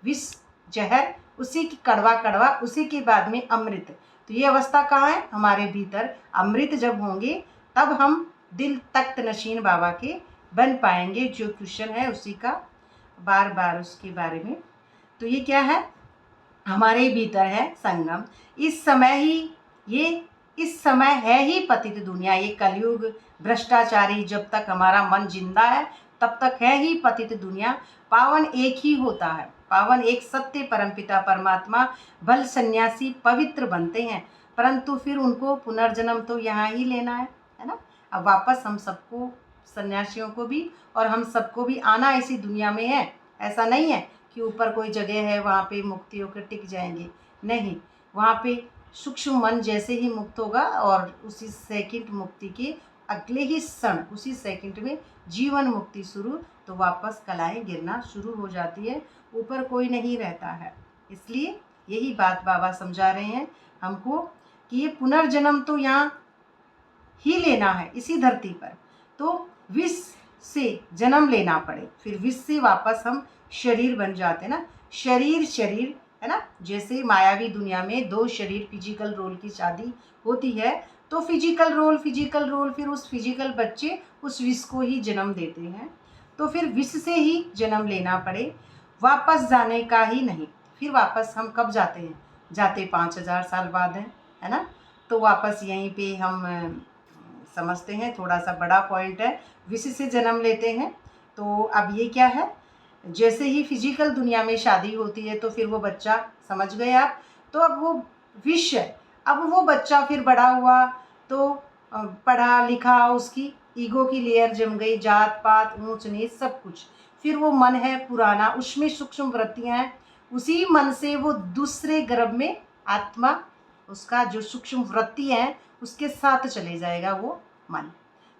विष जहर, उसी की कड़वा, उसी के बाद में अमृत। तो ये अवस्था कहाँ है? हमारे भीतर। अमृत जब होंगे तब हम दिल तख्त नशीन बाबा के बन पाएंगे। जो क्वेश्चन है उसी का बार बार उसके बारे में। तो ये क्या है? हमारे भीतर है संगम। इस समय है ही पतित दुनिया। ये कलयुग भ्रष्टाचारी, जब तक हमारा मन जिंदा है तब तक है ही पतित दुनिया। पावन एक ही होता है, पावन एक सत्य परमपिता परमात्मा। भल सन्यासी पवित्र बनते हैं, परंतु फिर उनको पुनर्जन्म तो यहाँ ही लेना है ना। अब वापस हम सबको, सन्यासियों को भी और हम सबको भी आना इसी दुनिया में है। ऐसा नहीं है कि ऊपर कोई जगह है वहाँ पे मुक्ति होकर टिक जाएंगे, नहीं। वहाँ पे सूक्ष्म मन जैसे ही मुक्त होगा और उसी सेकंड मुक्ति के अगले ही क्षण, उसी सेकंड में जीवन मुक्ति शुरू, तो वापस कलाएं गिरना शुरू हो जाती है, ऊपर कोई नहीं रहता है। इसलिए यही बात बाबा समझा रहे हैं हमको कि ये पुनर्जन्म तो यहाँ ही लेना है इसी धरती पर, तो विष से जन्म लेना पड़े, फिर विष से वापस हम शरीर बन जाते हैं ना। शरीर है ना, जैसे मायावी दुनिया में दो शरीर फिजिकल रोल की शादी होती है, तो फिजिकल रोल फिर उस फिजिकल बच्चे उस विष को ही जन्म देते हैं, तो फिर विष से ही जन्म लेना पड़े, वापस जाने का ही नहीं। फिर वापस हम कब जाते हैं, जाते 5000 साल बाद है ना। तो वापस यहीं पे हम समझते हैं, थोड़ा सा बड़ा पॉइंट है, विष से जन्म लेते हैं। तो अब ये क्या है, जैसे ही फिजिकल दुनिया में शादी होती है तो फिर वो बच्चा, समझ गए आप, तो अब वो विष है। अब वो बच्चा फिर बड़ा हुआ तो पढ़ा लिखा, उसकी ईगो की लेयर जम गई, जात पात ऊंच नीच सब कुछ। फिर वो मन है पुराना, उसमें सूक्ष्म वृत्तियाँ हैं, उसी मन से वो दूसरे गर्भ में आत्मा, उसका जो सूक्ष्म वृत्ति है उसके साथ चले जाएगा वो मन।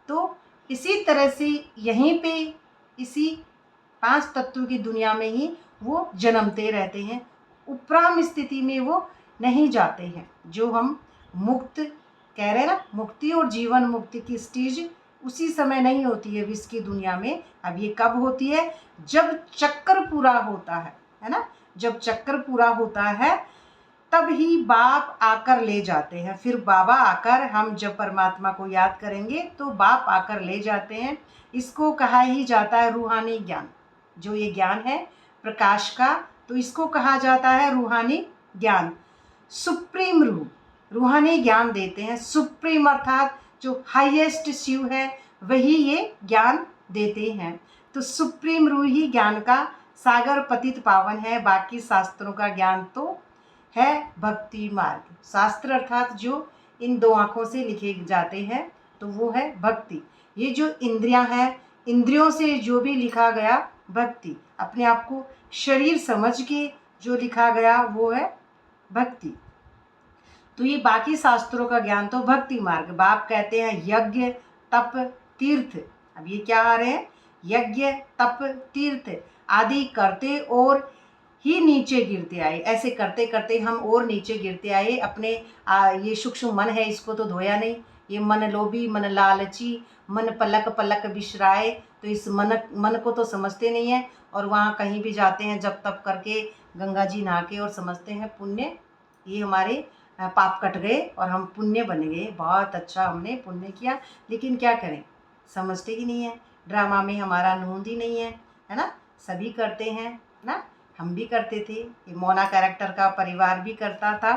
तो इसी तरह से यहीं पे इसी 5 तत्वों की दुनिया में ही वो जन्मते रहते हैं, उपराम स्थिति में वो नहीं जाते हैं। जो हम मुक्त कह रहे हैं ना, मुक्ति और जीवन मुक्ति की स्टेज उसी समय नहीं होती है विश्व की दुनिया में। अब ये कब होती है, जब चक्कर पूरा होता है ना। जब चक्कर पूरा होता है तब ही बाप आकर ले जाते हैं। फिर बाबा आकर, हम जब परमात्मा को याद करेंगे तो बाप आकर ले जाते हैं। इसको कहा ही जाता है रूहानी ज्ञान। जो ये ज्ञान है प्रकाश का, तो इसको कहा जाता है रूहानी ज्ञान। सुप्रीम रूहानी ज्ञान देते हैं। सुप्रीम अर्थात जो हाईएस्ट शिव है वही ये ज्ञान देते हैं। तो सुप्रीम रूह ही ज्ञान का सागर पतित पावन है। बाकी शास्त्रों का ज्ञान तो है भक्ति मार्ग। शास्त्र अर्थात जो इन 2 आँखों से लिखे जाते हैं तो वो है भक्ति। ये जो इंद्रियां हैं, इंद्रियों से जो भी लिखा गया भक्ति, अपने आप को शरीर समझ के जो लिखा गया वो है भक्ति। तो ये बाकी शास्त्रों का ज्ञान तो भक्ति मार्ग। बाप कहते हैं यज्ञ तप तीर्थ। अब ये क्या आ रहे हैं, यज्ञ तप तीर्थ आदि करते और ही नीचे गिरते आए। ऐसे करते करते हम और नीचे गिरते आए। अपने ये सूक्ष्म मन है, इसको तो धोया नहीं। ये मन लोभी, मन लालची, मन पलक पलक बिसराए, तो इस मन को तो समझते नहीं है। और वहाँ कहीं भी जाते हैं जब तप करके गंगा जी नहा के और समझते हैं पुण्य, ये हमारे पाप कट गए और हम पुण्य बन गए, बहुत अच्छा हमने पुण्य किया। लेकिन क्या करें, समझते ही नहीं है। ड्रामा में हमारा नूंद ही नहीं है ना। सभी करते हैं ना, हम भी करते थे। ये मोना कैरेक्टर का परिवार भी करता था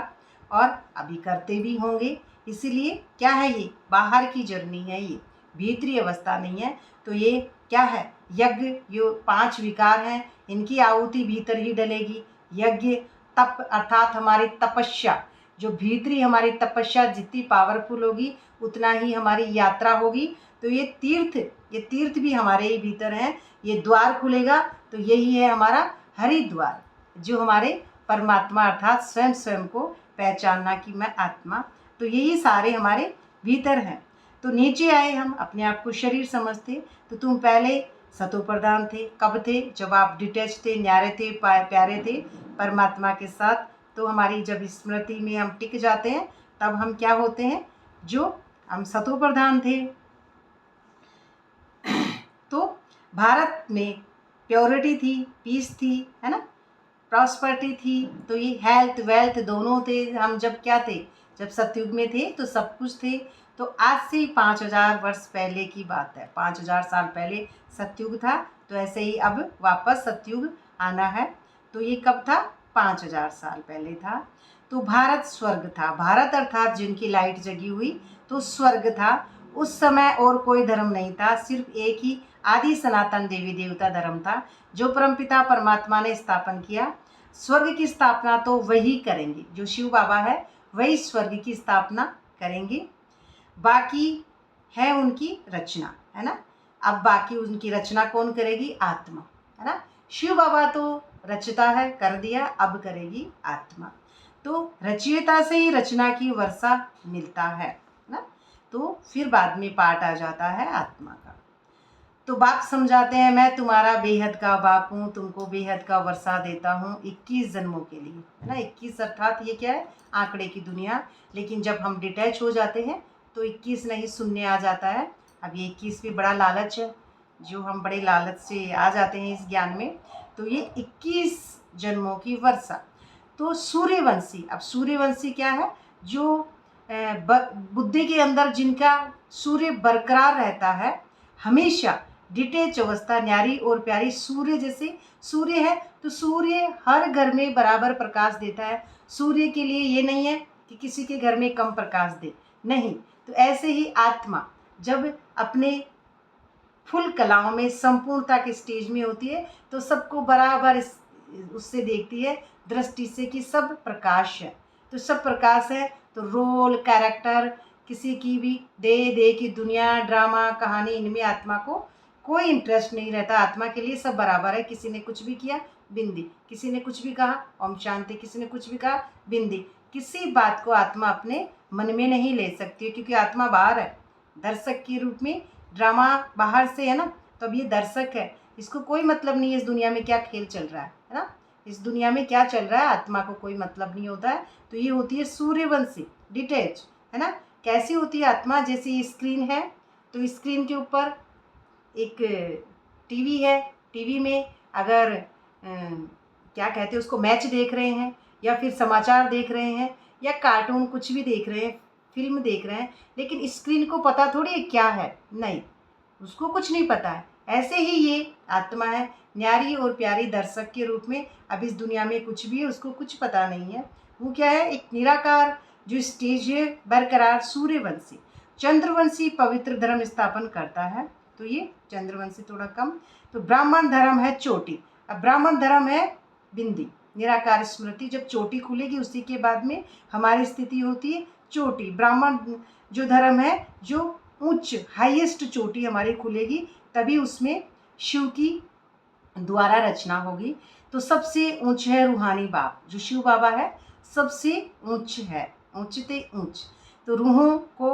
और अभी करते भी होंगे। इसीलिए क्या है, ये बाहर की जर्नी है, ये भीतरी अवस्था नहीं है। तो ये क्या है, यज्ञ, जो 5 विकार हैं इनकी आहुति भीतर ही डलेगी। यज्ञ तप अर्थात हमारी तपस्या, जो भीतरी हमारी तपस्या जितनी पावरफुल होगी उतना ही हमारी यात्रा होगी। तो ये तीर्थ भी हमारे ही भीतर हैं। ये द्वार खुलेगा तो यही है हमारा हरिद्वार, जो हमारे परमात्मा अर्थात स्वयं को पहचानना कि मैं आत्मा। तो यही सारे हमारे भीतर हैं। तो नीचे आए हम, अपने आप को शरीर समझते। तो तुम पहले सतो प्रधान थे, कब थे, जब आप डिटैच थे, न्यारे थे, प्यारे थे परमात्मा के साथ। तो हमारी जब स्मृति में हम टिक जाते हैं तब हम क्या होते हैं, जो हम सतो प्रधान थे। तो भारत में प्योरिटी थी, पीस थी, है ना, प्रॉस्पर्टी थी। तो ये हेल्थ वेल्थ दोनों थे। हम जब क्या थे, जब सतयुग में थे तो सब कुछ थे। तो आज से 5000 वर्ष पहले की बात है, 5000 साल पहले सतयुग था। तो ऐसे ही अब वापस सतयुग आना है। तो ये कब था, 5000 साल पहले था। तो भारत स्वर्ग था। भारत अर्थात जिनकी लाइट जगी हुई, तो स्वर्ग था उस समय। और कोई धर्म नहीं था, सिर्फ एक ही आदि सनातन देवी देवता धर्म था जो परमपिता परमात्मा ने स्थापन किया। स्वर्ग की स्थापना तो वही करेंगे, जो शिव बाबा है वही स्वर्ग की स्थापना करेंगे। बाकी है उनकी रचना, है ना। अब बाकी उनकी रचना कौन करेगी, आत्मा, है ना। शिव बाबा तो रचता है, कर दिया, अब करेगी आत्मा। तो रचयिता से ही रचना की वर्षा मिलता है ना। तो फिर बाद में पाठ आ जाता है आत्मा का। तो बाप समझाते हैं, मैं तुम्हारा बेहद का बाप हूँ, तुमको बेहद का वर्षा देता हूँ 21 जन्मों के लिए, है ना। 21 अर्थात ये क्या है, आंकड़े की दुनिया। लेकिन जब हम डिटैच हो जाते हैं तो 21 नहीं, शून्य आ जाता है। अब ये 21 भी बड़ा लालच है, जो हम बड़े लालच से आ जाते हैं इस ज्ञान में। तो ये 21 जन्मों की वर्षा। तो सूर्यवंशी, अब सूर्यवंशी क्या है, जो बुद्धि के अंदर जिनका सूर्य बरकरार रहता है हमेशा, डिटेच अवस्था, न्यारी और प्यारी, सूर्य जैसे। सूर्य है तो सूर्य हर घर में बराबर प्रकाश देता है। सूर्य के लिए ये नहीं है कि किसी के घर में कम प्रकाश दे, नहीं। तो ऐसे ही आत्मा जब अपने फुल कलाओं में संपूर्णता के स्टेज में होती है तो सबको बराबर उससे देखती है दृष्टि से कि सब प्रकाश है। तो सब प्रकाश है तो रोल कैरेक्टर किसी की भी दे की दुनिया, ड्रामा, कहानी, इनमें आत्मा को कोई इंटरेस्ट नहीं रहता। आत्मा के लिए सब बराबर है। किसी ने कुछ भी किया बिंदी, किसी ने कुछ भी कहा ओम शांति, किसी ने कुछ भी कहा बिंदी। किसी बात को आत्मा अपने मन में नहीं ले सकती है, क्योंकि आत्मा बाहर है दर्शक के रूप में। ड्रामा बाहर से है ना, तो अब ये दर्शक है, इसको कोई मतलब नहीं है इस दुनिया में क्या खेल चल रहा है ना। इस दुनिया में क्या चल रहा है आत्मा को कोई मतलब नहीं होता है। तो ये होती है सूर्यवंशी, डिटेच, है ना। कैसी होती है आत्मा, जैसे स्क्रीन है तो स्क्रीन के ऊपर एक टीवी है, टीवी में अगर क्या कहते हैं उसको, मैच देख रहे हैं या फिर समाचार देख रहे हैं या कार्टून कुछ भी देख रहे हैं, फिल्म देख रहे हैं, लेकिन स्क्रीन को पता थोड़ी है क्या है, नहीं, उसको कुछ नहीं पता है। ऐसे ही ये आत्मा है, न्यारी और प्यारी दर्शक के रूप में। अब इस दुनिया में कुछ भी है उसको कुछ पता नहीं है। वो क्या है, एक निराकार जो स्टेज है बरकरार, सूर्यवंशी। चंद्रवंशी पवित्र धर्म स्थापन करता है, तो ये चंद्रवंशी थोड़ा कम। तो ब्राह्मण धर्म है चोटी। अब ब्राह्मण धर्म है बिंदी, निराकार स्मृति। जब चोटी खुलेगी उसी के बाद में हमारी स्थिति होती है चोटी। ब्राह्मण जो धर्म है, जो उच्च हाईएस्ट चोटी हमारी खुलेगी, तभी उसमें शिव की द्वारा रचना होगी। तो सबसे ऊंच है रूहानी बाप, जो शिव बाबा है सबसे ऊंच है, ऊंचते ऊंच। तो रूहों को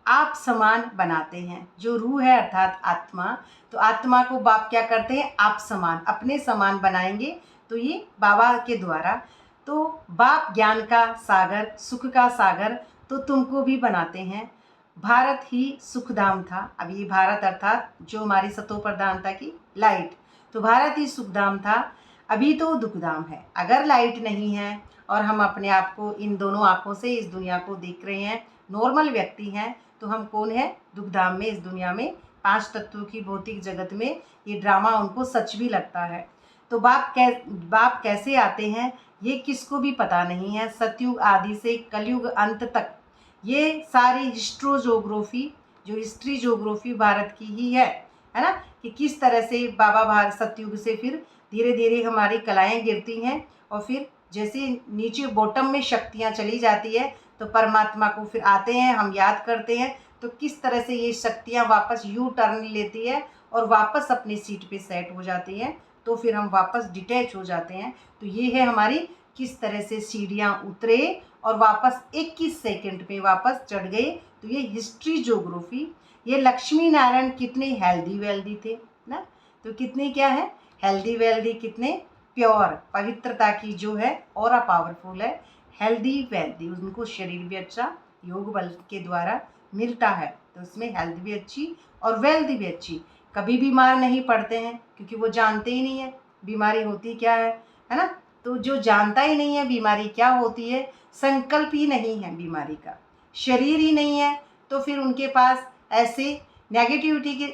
आप समान बनाते हैं, जो रूह है अर्थात आत्मा। तो आत्मा को बाप क्या करते हैं, आप समान, अपने समान बनाएंगे, तो ये बाबा के द्वारा। तो बाप ज्ञान का सागर, सुख का सागर, तो तुमको भी बनाते हैं। भारत ही सुखधाम था। अब ये भारत अर्थात जो हमारी सतो प्रधानता की लाइट, तो भारत ही सुखधाम था, अभी तो दुखधाम है। अगर लाइट नहीं है और हम अपने आप को इन दोनों आँखों से इस दुनिया को देख रहे हैं, नॉर्मल व्यक्ति हैं, तो हम कौन है, दुखधाम में, इस दुनिया में, 5 तत्वों की भौतिक जगत में। ये ड्रामा उनको सच भी लगता है। तो बाप कैसे आते हैं ये किसको भी पता नहीं है। सतयुग आदि से कलयुग अंत तक ये सारी हिस्ट्रोजोग्राफी, जो हिस्ट्री जोग्राफी भारत की ही है ना, कि किस तरह से बाबा भारत सतयुग से फिर धीरे धीरे हमारी कलाएं गिरती हैं, और फिर जैसे नीचे बॉटम में शक्तियां चली जाती है तो परमात्मा को फिर आते हैं, हम याद करते हैं, तो किस तरह से ये शक्तियां वापस यू टर्न लेती है और वापस अपनी सीट पे सेट हो जाती हैं, तो फिर हम वापस डिटैच हो जाते हैं। तो ये है हमारी किस तरह से सीढ़ियाँ उतरे और वापस 21 सेकंड पे वापस चढ़ गए। तो ये हिस्ट्री जोग्राफी। ये लक्ष्मी नारायण कितने हेल्दी वेल्दी थे ना, तो कितने क्या है, हेल्दी वेल्दी, कितने प्योर, पवित्रता की जो है और पावरफुल है, हेल्दी वेल्दी। उनको शरीर भी अच्छा योग बल के द्वारा मिलता है, तो उसमें हेल्थ भी अच्छी और वेल्थ भी अच्छी। कभी बीमार नहीं पड़ते हैं क्योंकि वो जानते ही नहीं है बीमारी होती क्या है ना। तो जो जानता ही नहीं है बीमारी क्या होती है, संकल्प ही नहीं है बीमारी का, शरीर ही नहीं है, तो फिर उनके पास ऐसे नेगेटिविटी के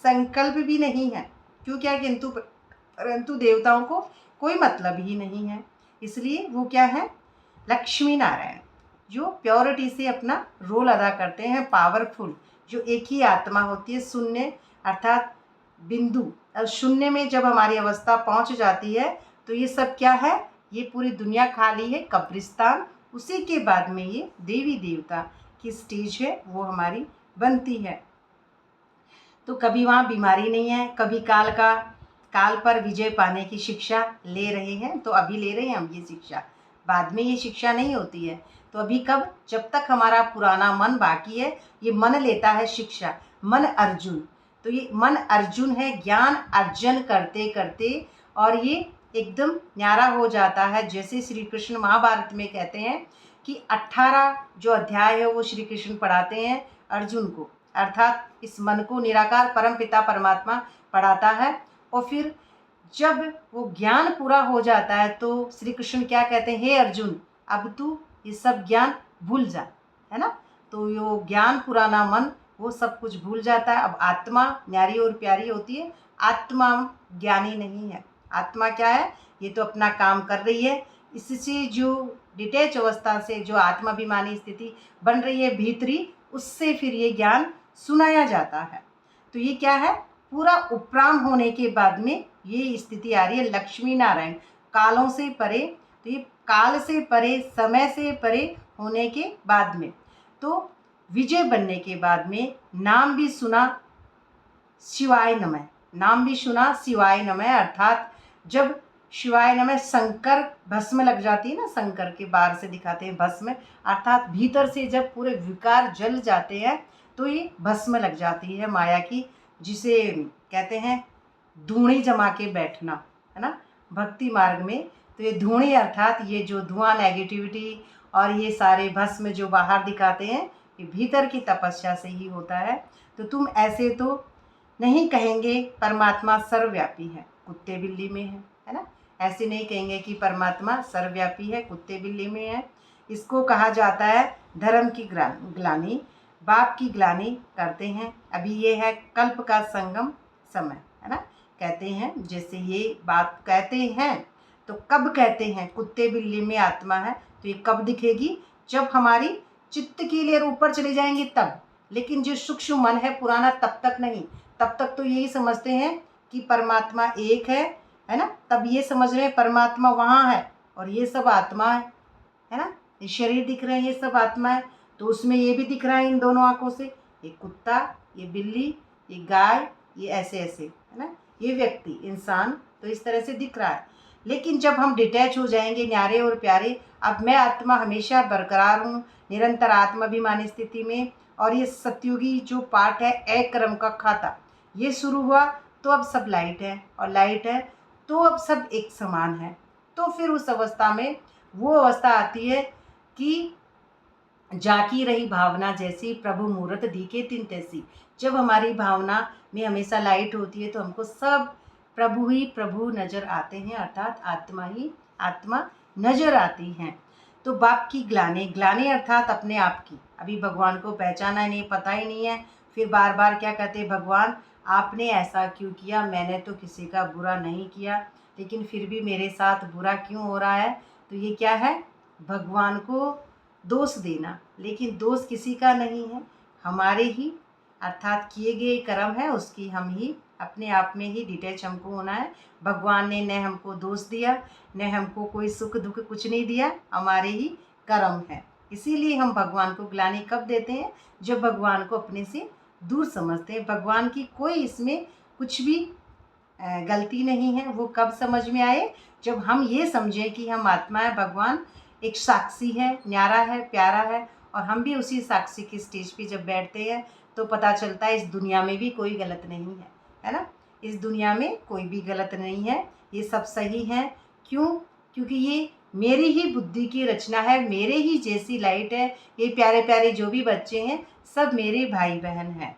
संकल्प भी नहीं है। क्यों, क्या, किंतु परंतु देवताओं को कोई मतलब ही नहीं है। इसलिए वो क्या है, लक्ष्मी नारायण, जो प्योरिटी से अपना रोल अदा करते हैं, पावरफुल, जो एक ही आत्मा होती है, शून्य अर्थात बिंदु। और शून्य में जब हमारी अवस्था पहुंच जाती है तो ये सब क्या है, ये पूरी दुनिया खाली है, कब्रिस्तान। उसी के बाद में ये देवी देवता की स्टेज है वो हमारी बनती है। तो कभी वहाँ बीमारी नहीं है, कभी काल का काल पर विजय पाने की शिक्षा ले रहे हैं। तो अभी ले रहे हैं हम ये शिक्षा, बाद में ये शिक्षा नहीं होती है। तो अभी कब? जब तक हमारा पुराना मन बाकी है, ये मन लेता है शिक्षा, मन अर्जुन। तो ये मन अर्जुन है ज्ञान अर्जन करते करते, और ये एकदम न्यारा हो जाता है। जैसे श्री कृष्ण महाभारत में कहते हैं कि 18 जो अध्याय है वो श्री कृष्ण पढ़ाते हैं अर्जुन को, अर्थात इस मन को निराकार परमपिता परमात्मा पढ़ाता है। और फिर जब वो ज्ञान पूरा हो जाता है तो श्री कृष्ण क्या कहते हैं, हे अर्जुन अब तू ये सब ज्ञान भूल जा, है ना। तो यो ज्ञान पुराना मन वो सब कुछ भूल जाता है। अब आत्मा न्यारी और प्यारी होती है, आत्मा ज्ञानी नहीं है। आत्मा क्या है? ये तो अपना काम कर रही है। इससे जो डिटैच अवस्था से जो आत्माभिमानी स्थिति बन रही है भीतरी, उससे फिर ये ज्ञान सुनाया जाता है। तो ये क्या है? पूरा उपराम होने के बाद में ये स्थिति आ रही है लक्ष्मी नारायण, कालों से परे। तो ये काल से परे, समय से परे होने के बाद में, तो विजय बनने के बाद में नाम भी सुना शिवाय नमः, नाम भी सुना शिवाय नमः। अर्थात जब शिवाय नमः शंकर भस्म लग जाती है ना, शंकर के बाहर से दिखाते हैं भस्म, अर्थात भीतर से जब पूरे विकार जल जाते हैं तो ये भस्म लग जाती है माया की, जिसे कहते हैं धूणी जमा के बैठना, है ना, भक्ति मार्ग में। तो ये धूणी अर्थात ये जो धुआं, नेगेटिविटी और ये सारे भस्म जो बाहर दिखाते हैं, ये भीतर की तपस्या से ही होता है। तो तुम ऐसे तो नहीं कहेंगे परमात्मा सर्वव्यापी है, कुत्ते बिल्ली में है ना। ऐसे नहीं कहेंगे कि परमात्मा सर्वव्यापी है, कुत्ते बिल्ली में है। इसको कहा जाता है धर्म की ग्लानि, बाप की ग्लानि करते हैं। अभी ये है कल्प का संगम समय, है ना। कहते हैं जैसे ये बात कहते हैं तो कब कहते हैं? कुत्ते बिल्ली में आत्मा है, तो ये कब दिखेगी? जब हमारी चित्त की लेयर ऊपर चले जाएंगी तब। लेकिन जो सूक्ष्म मन है पुराना, तब तक नहीं। तब तक तो यही समझते हैं कि परमात्मा एक है ना। तब ये समझ रहे हैं परमात्मा वहाँ है और ये सब आत्मा है ना। ये शरीर दिख रहे हैं, ये सब आत्मा है। तो उसमें ये भी दिख रहा है इन दोनों आंखों से, ये कुत्ता, ये बिल्ली, ये गाय, ये ऐसे ऐसे, है ना, ये व्यक्ति, इंसान, तो इस तरह से दिख रहा है। लेकिन जब हम डिटैच हो जाएंगे न्यारे और प्यारे, अब मैं आत्मा हमेशा बरकरार हूँ, निरंतर आत्माभिमानी स्थिति में, और ये सतयुगी जो पाठ है अकर्म का खाता, ये शुरू हुआ तो अब सब लाइट है, और लाइट है तो अब सब एक समान है। तो फिर उस अवस्था में वो अवस्था आती है कि जाकी रही भावना जैसी प्रभु मूरत दिखे तिन तैसी। जब हमारी भावना में हमेशा लाइट होती है तो हमको सब प्रभु ही प्रभु नज़र आते हैं, अर्थात आत्मा ही आत्मा नज़र आती हैं। तो बाप की ग्लानि, ग्लानि अर्थात अपने आप की। अभी भगवान को पहचाना नहीं, पता ही नहीं है, फिर बार बार क्या कहते हैं, भगवान आपने ऐसा क्यों किया? मैंने तो किसी का बुरा नहीं किया, लेकिन फिर भी मेरे साथ बुरा क्यों हो रहा है? तो ये क्या है? भगवान को दोष देना। लेकिन दोष किसी का नहीं है, हमारे ही, अर्थात किए गए कर्म है, उसकी हम ही अपने आप में ही डिटैच हमको होना है। भगवान ने न हमको दोष दिया, न हमको कोई सुख दुख कुछ नहीं दिया, हमारे ही कर्म है। इसीलिए हम भगवान को ग्लानि कब देते हैं? जब भगवान को अपने से दूर समझते हैं। भगवान की कोई इसमें कुछ भी गलती नहीं है। वो कब समझ में आए? जब हम ये समझें कि हम आत्मा है, भगवान एक साक्षी है, न्यारा है, प्यारा है, और हम भी उसी साक्षी की स्टेज पे जब बैठते हैं तो पता चलता है इस दुनिया में भी कोई गलत नहीं है ना। इस दुनिया में कोई भी गलत नहीं है, ये सब सही है। क्यों? क्योंकि ये मेरी ही बुद्धि की रचना है, मेरे ही जैसी लाइट है। ये प्यारे प्यारे जो भी बच्चे हैं सब मेरे भाई बहन हैं।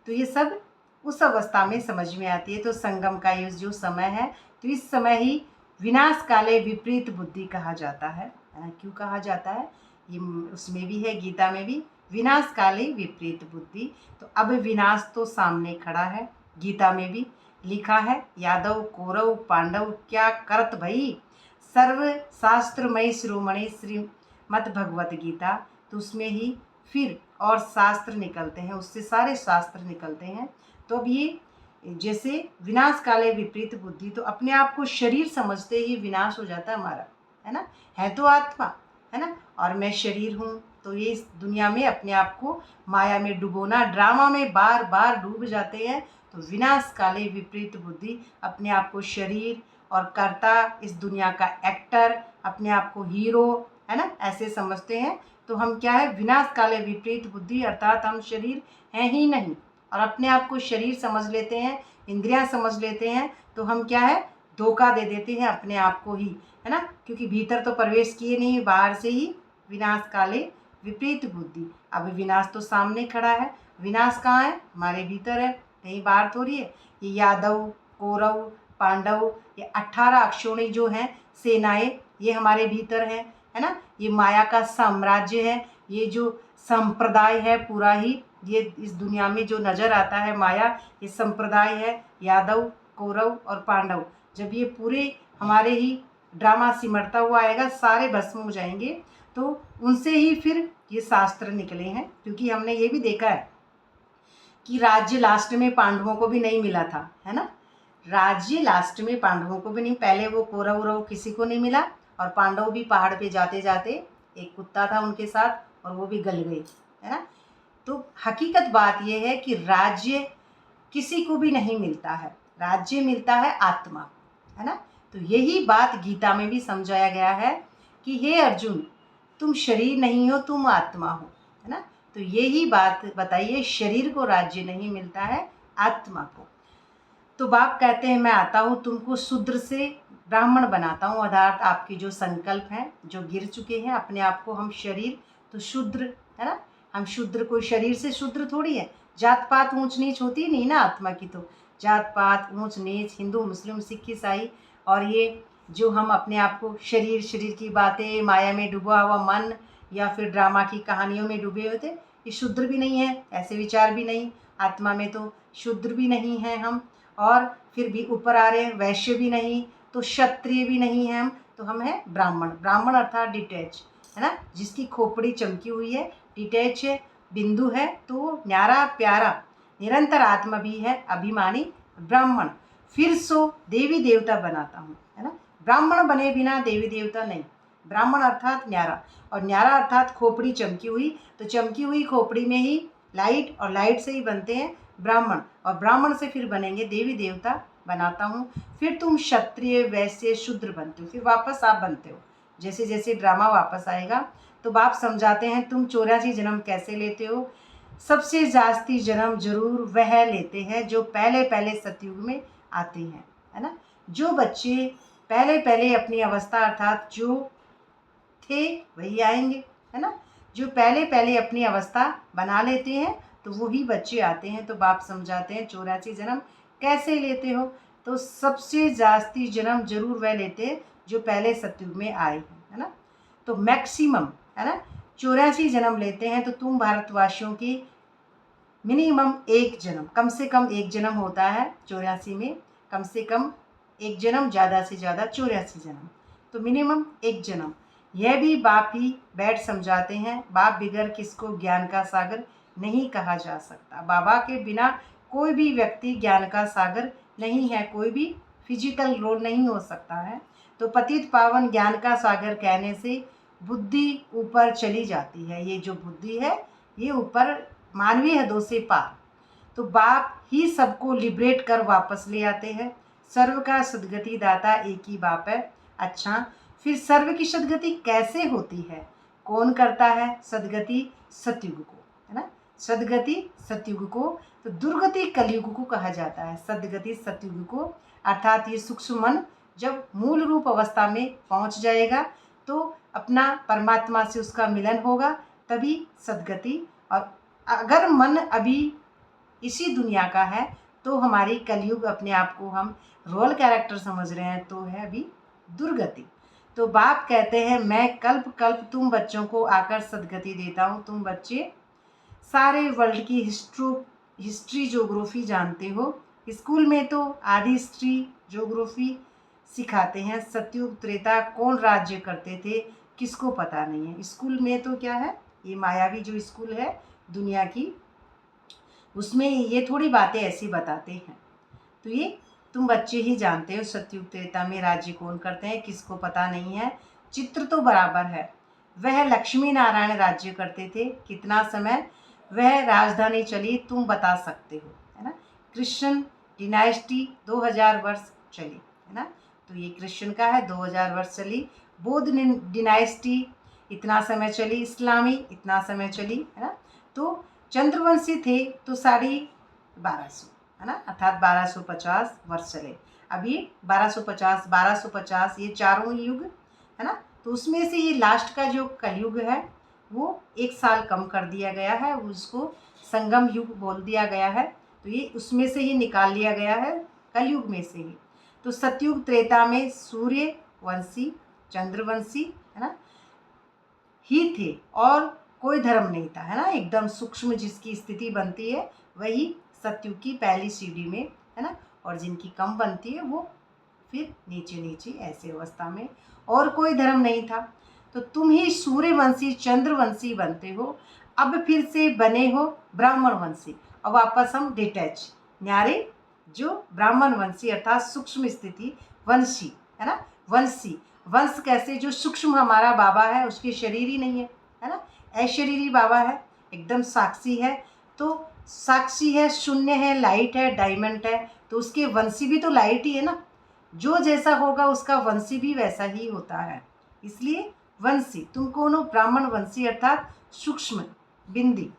तो ये सब उस अवस्था में समझ में आती है। तो संगम का ये जो समय है, तो इस समय ही विनाश काले विपरीत बुद्धि कहा जाता है। क्यों कहा जाता है? ये उसमें भी है, गीता में भी, विनाश काले विपरीत बुद्धि। तो अब विनाश तो सामने खड़ा है। गीता में भी लिखा है, यादव कौरव पांडव क्या करत भई, सर्व शास्त्रमयी शिरोमणि श्रीमद् भगवत गीता। तो उसमें ही फिर और शास्त्र निकलते हैं, उससे सारे शास्त्र निकलते हैं। तो अब ये जैसे विनाश काले विपरीत बुद्धि, तो अपने आप को शरीर समझते ही विनाश हो जाता है हमारा, है ना। है तो आत्मा, है ना, और मैं शरीर हूँ। तो ये इस दुनिया में अपने आप को माया में डुबोना, ड्रामा में बार बार डूब जाते हैं। तो विनाश काले विपरीत बुद्धि, अपने आप को शरीर और कर्ता, इस दुनिया का एक्टर, अपने आप को हीरो, है ना, ऐसे समझते हैं। तो हम क्या है, विनाश काले विपरीत बुद्धि, अर्थात हम शरीर हैं ही नहीं और अपने आप को शरीर समझ लेते हैं, इंद्रियां समझ लेते हैं। तो हम क्या है, धोखा दे देते हैं अपने आप को ही, है ना, क्योंकि भीतर तो प्रवेश किए नहीं, बाहर से ही विनाश काले विपरीत बुद्धि। अब विनाश तो सामने खड़ा है, विनाश कहाँ है, हमारे भीतर है, कहीं बाहर थोड़ी है। ये यादव, कौरव, पांडव, ये 18 अक्षौणी जो हैं सेनाएं, ये हमारे भीतर है ना। ये माया का साम्राज्य है, ये जो संप्रदाय है पूरा ही, ये इस दुनिया में जो नज़र आता है माया, ये संप्रदाय है, यादव, कौरव और पांडव। जब ये पूरे हमारे ही ड्रामा सिमटता हुआ आएगा, सारे भस्म हो जाएंगे, तो उनसे ही फिर ये शास्त्र निकले हैं। क्योंकि हमने ये भी देखा है कि राज्य लास्ट में पांडवों को भी नहीं मिला था, है ना। राज्य लास्ट में पांडवों को भी नहीं, पहले वो कौरव उरव किसी को नहीं मिला, और पांडव भी पहाड़ पे जाते जाते एक कुत्ता था उनके साथ और वो भी गल गई, है ना। तो हकीकत बात यह है कि राज्य किसी को भी नहीं मिलता है, राज्य मिलता है आत्मा, है ना। तो यही बात गीता में भी समझाया गया है कि हे अर्जुन, तुम शरीर नहीं हो, तुम आत्मा हो, है ना। तो यही बात बताइए, शरीर को राज्य नहीं मिलता है, आत्मा को। तो बाप कहते हैं मैं आता हूँ तुमको शूद्र से ब्राह्मण बनाता हूँ, अर्थात आपके जो संकल्प हैं जो गिर चुके हैं, अपने आप को हम शरीर, तो शूद्र, है ना। हम शूद्र, कोई शरीर से शूद्र थोड़ी है, जात पात ऊंच नीच होती नहीं ना आत्मा की। तो जात पात ऊंच नीच, हिंदू मुस्लिम सिख ईसाई, और ये जो हम अपने आप को शरीर, शरीर की बातें, माया में डूबा हुआ मन, या फिर ड्रामा की कहानियों में डूबे हुए थे, ये शूद्र भी नहीं है, ऐसे विचार भी नहीं, आत्मा में तो शूद्र भी नहीं है हम, और फिर भी ऊपर आ रहे हैं, वैश्य भी नहीं, तो क्षत्रिय भी नहीं है हम, तो हम हैं ब्राह्मण। ब्राह्मण अर्थात डिटैच, है ना, जिसकी खोपड़ी चमकी हुई है, डिटैच है, बिंदु है, तो न्यारा प्यारा निरंतर आत्मा भी है, अभिमानी ब्राह्मण। फिर सो देवी देवता बनाता हूँ, है ना। ब्राह्मण बने बिना देवी देवता नहीं, ब्राह्मण अर्थात न्यारा, और न्यारा अर्थात खोपड़ी चमकी हुई, तो चमकी हुई खोपड़ी में ही लाइट, और लाइट से ही बनते हैं ब्राह्मण, और ब्राह्मण से फिर बनेंगे देवी देवता बनाता हूँ। फिर तुम क्षत्रिय, वैश्य, शूद्र बनते हो, फिर वापस आप बनते हो, जैसे जैसे ड्रामा वापस आएगा। तो बाप समझाते हैं तुम 84 जन्म कैसे लेते हो। सबसे जास्ती जन्म जरूर वह लेते हैं जो पहले पहले सतयुग में आते हैं, है ना। जो बच्चे पहले पहले अपनी अवस्था अर्थात जो थे वही आएंगे, है ना। जो पहले पहले अपनी अवस्था बना लेते हैं तो वही बच्चे आते हैं। तो बाप समझाते हैं 84 जन्म कैसे लेते हो। तो सबसे जास्ती जन्म जरूर वह लेते हैं जो पहले सतयुग में आए हैं, है ना। तो मैक्सिमम, है ना, 84 जन्म लेते हैं। तो तुम भारतवासियों की मिनिमम एक जन्म, कम से कम एक जन्म होता है 84 में, कम से कम एक जन्म, ज़्यादा से ज़्यादा 84 जन्म, तो मिनिमम एक जन्म। यह भी बाप ही बैठ समझाते हैं। बाप बिगर किसको ज्ञान का सागर नहीं कहा जा सकता। बाबा के बिना कोई भी व्यक्ति ज्ञान का सागर नहीं है, कोई भी फिजिकल रोल नहीं हो सकता है। तो पतित पावन ज्ञान का सागर कहने से बुद्धि ऊपर चली जाती है। ये जो बुद्धि है ये ऊपर मानवीय हदों से पार। तो बाप ही सबको लिबरेट कर वापस ले आते हैं। सर्व का सदगति दाता एक ही बाप है। अच्छा, फिर सर्व की सदगति कैसे होती है, कौन करता है सदगति? सतयुग को, है ना। सदगति सतयुग को, तो दुर्गति कलयुग को कहा जाता है। सदगति सतयुग को, अर्थात ये सूक्ष्म मन जब मूल रूप अवस्था में पहुंच जाएगा तो अपना परमात्मा से उसका मिलन होगा, तभी सदगति। और अगर मन अभी इसी दुनिया का है तो हमारी कलयुग, अपने आप को हम रोल कैरेक्टर समझ रहे हैं, तो है अभी दुर्गति। तो बाप कहते हैं मैं कल्प कल्प तुम बच्चों को आकर सदगति देता हूँ। तुम बच्चे सारे वर्ल्ड की हिस्ट्री ज्योग्राफी जानते हो। स्कूल में तो आदि हिस्ट्री ज्योग्राफी सिखाते हैं। सतयुग त्रेता कौन राज्य करते थे किसको पता नहीं है। स्कूल में तो क्या है, ये मायावी जो स्कूल है दुनिया की, उसमें ये थोड़ी बातें ऐसी बताते हैं। तो ये तुम बच्चे ही जानते हो सतयुग त्रेता में राज्य कौन करते हैं किसको पता नहीं है। चित्र तो बराबर है। वह लक्ष्मी नारायण राज्य करते थे। कितना समय वह राजधानी चली तुम बता सकते हो, है ना। कृष्ण डिनाइस्टी 2000 वर्ष चली, है ना। तो ये कृष्ण का है, 2000 वर्ष चली। बौद्ध डिनाइस्टी इतना समय चली, इस्लामी इतना समय चली, है ना। तो चंद्रवंशी थे तो 1250, है ना, अर्थात 1250 वर्ष चले। अभी 1250 ये चारों युग, है ना। तो उसमें से ये लास्ट का जो कलयुग है वो 1 साल कम कर दिया गया है, उसको संगम युग बोल दिया गया है। तो ये उसमें से ही निकाल लिया गया है, कलयुग में से ही। तो सतयुग त्रेता में सूर्यवंशी चंद्रवंशी, है ना, ही थे और कोई धर्म नहीं था, है ना। एकदम सूक्ष्म जिसकी स्थिति बनती है वही सतयुग की पहली सीढ़ी में, है ना। और जिनकी कम बनती है वो फिर नीचे नीचे ऐसे अवस्था में, और कोई धर्म नहीं था। तो तुम ही सूर्यवंशी चंद्रवंशी बनते हो, अब फिर से बने हो ब्राह्मण वंशी। और वापस हम डिटैच न्यारे जो ब्राह्मण वंशी अर्थात सूक्ष्म स्थिति वंशी, है ना। वंशी वंश कैसे, जो सूक्ष्म हमारा बाबा है उसके शरीर ही नहीं है ना। अशरीरी बाबा है, एकदम साक्षी है। तो साक्षी है, शून्य है, लाइट है, डायमंड है। तो उसके वंशी भी तो लाइट ही है ना। जो जैसा होगा उसका वंशी भी वैसा ही होता है। इसलिए वंशी, तुम कौन हो? ब्राह्मण वंशी अर्थात सूक्ष्म बिंदी।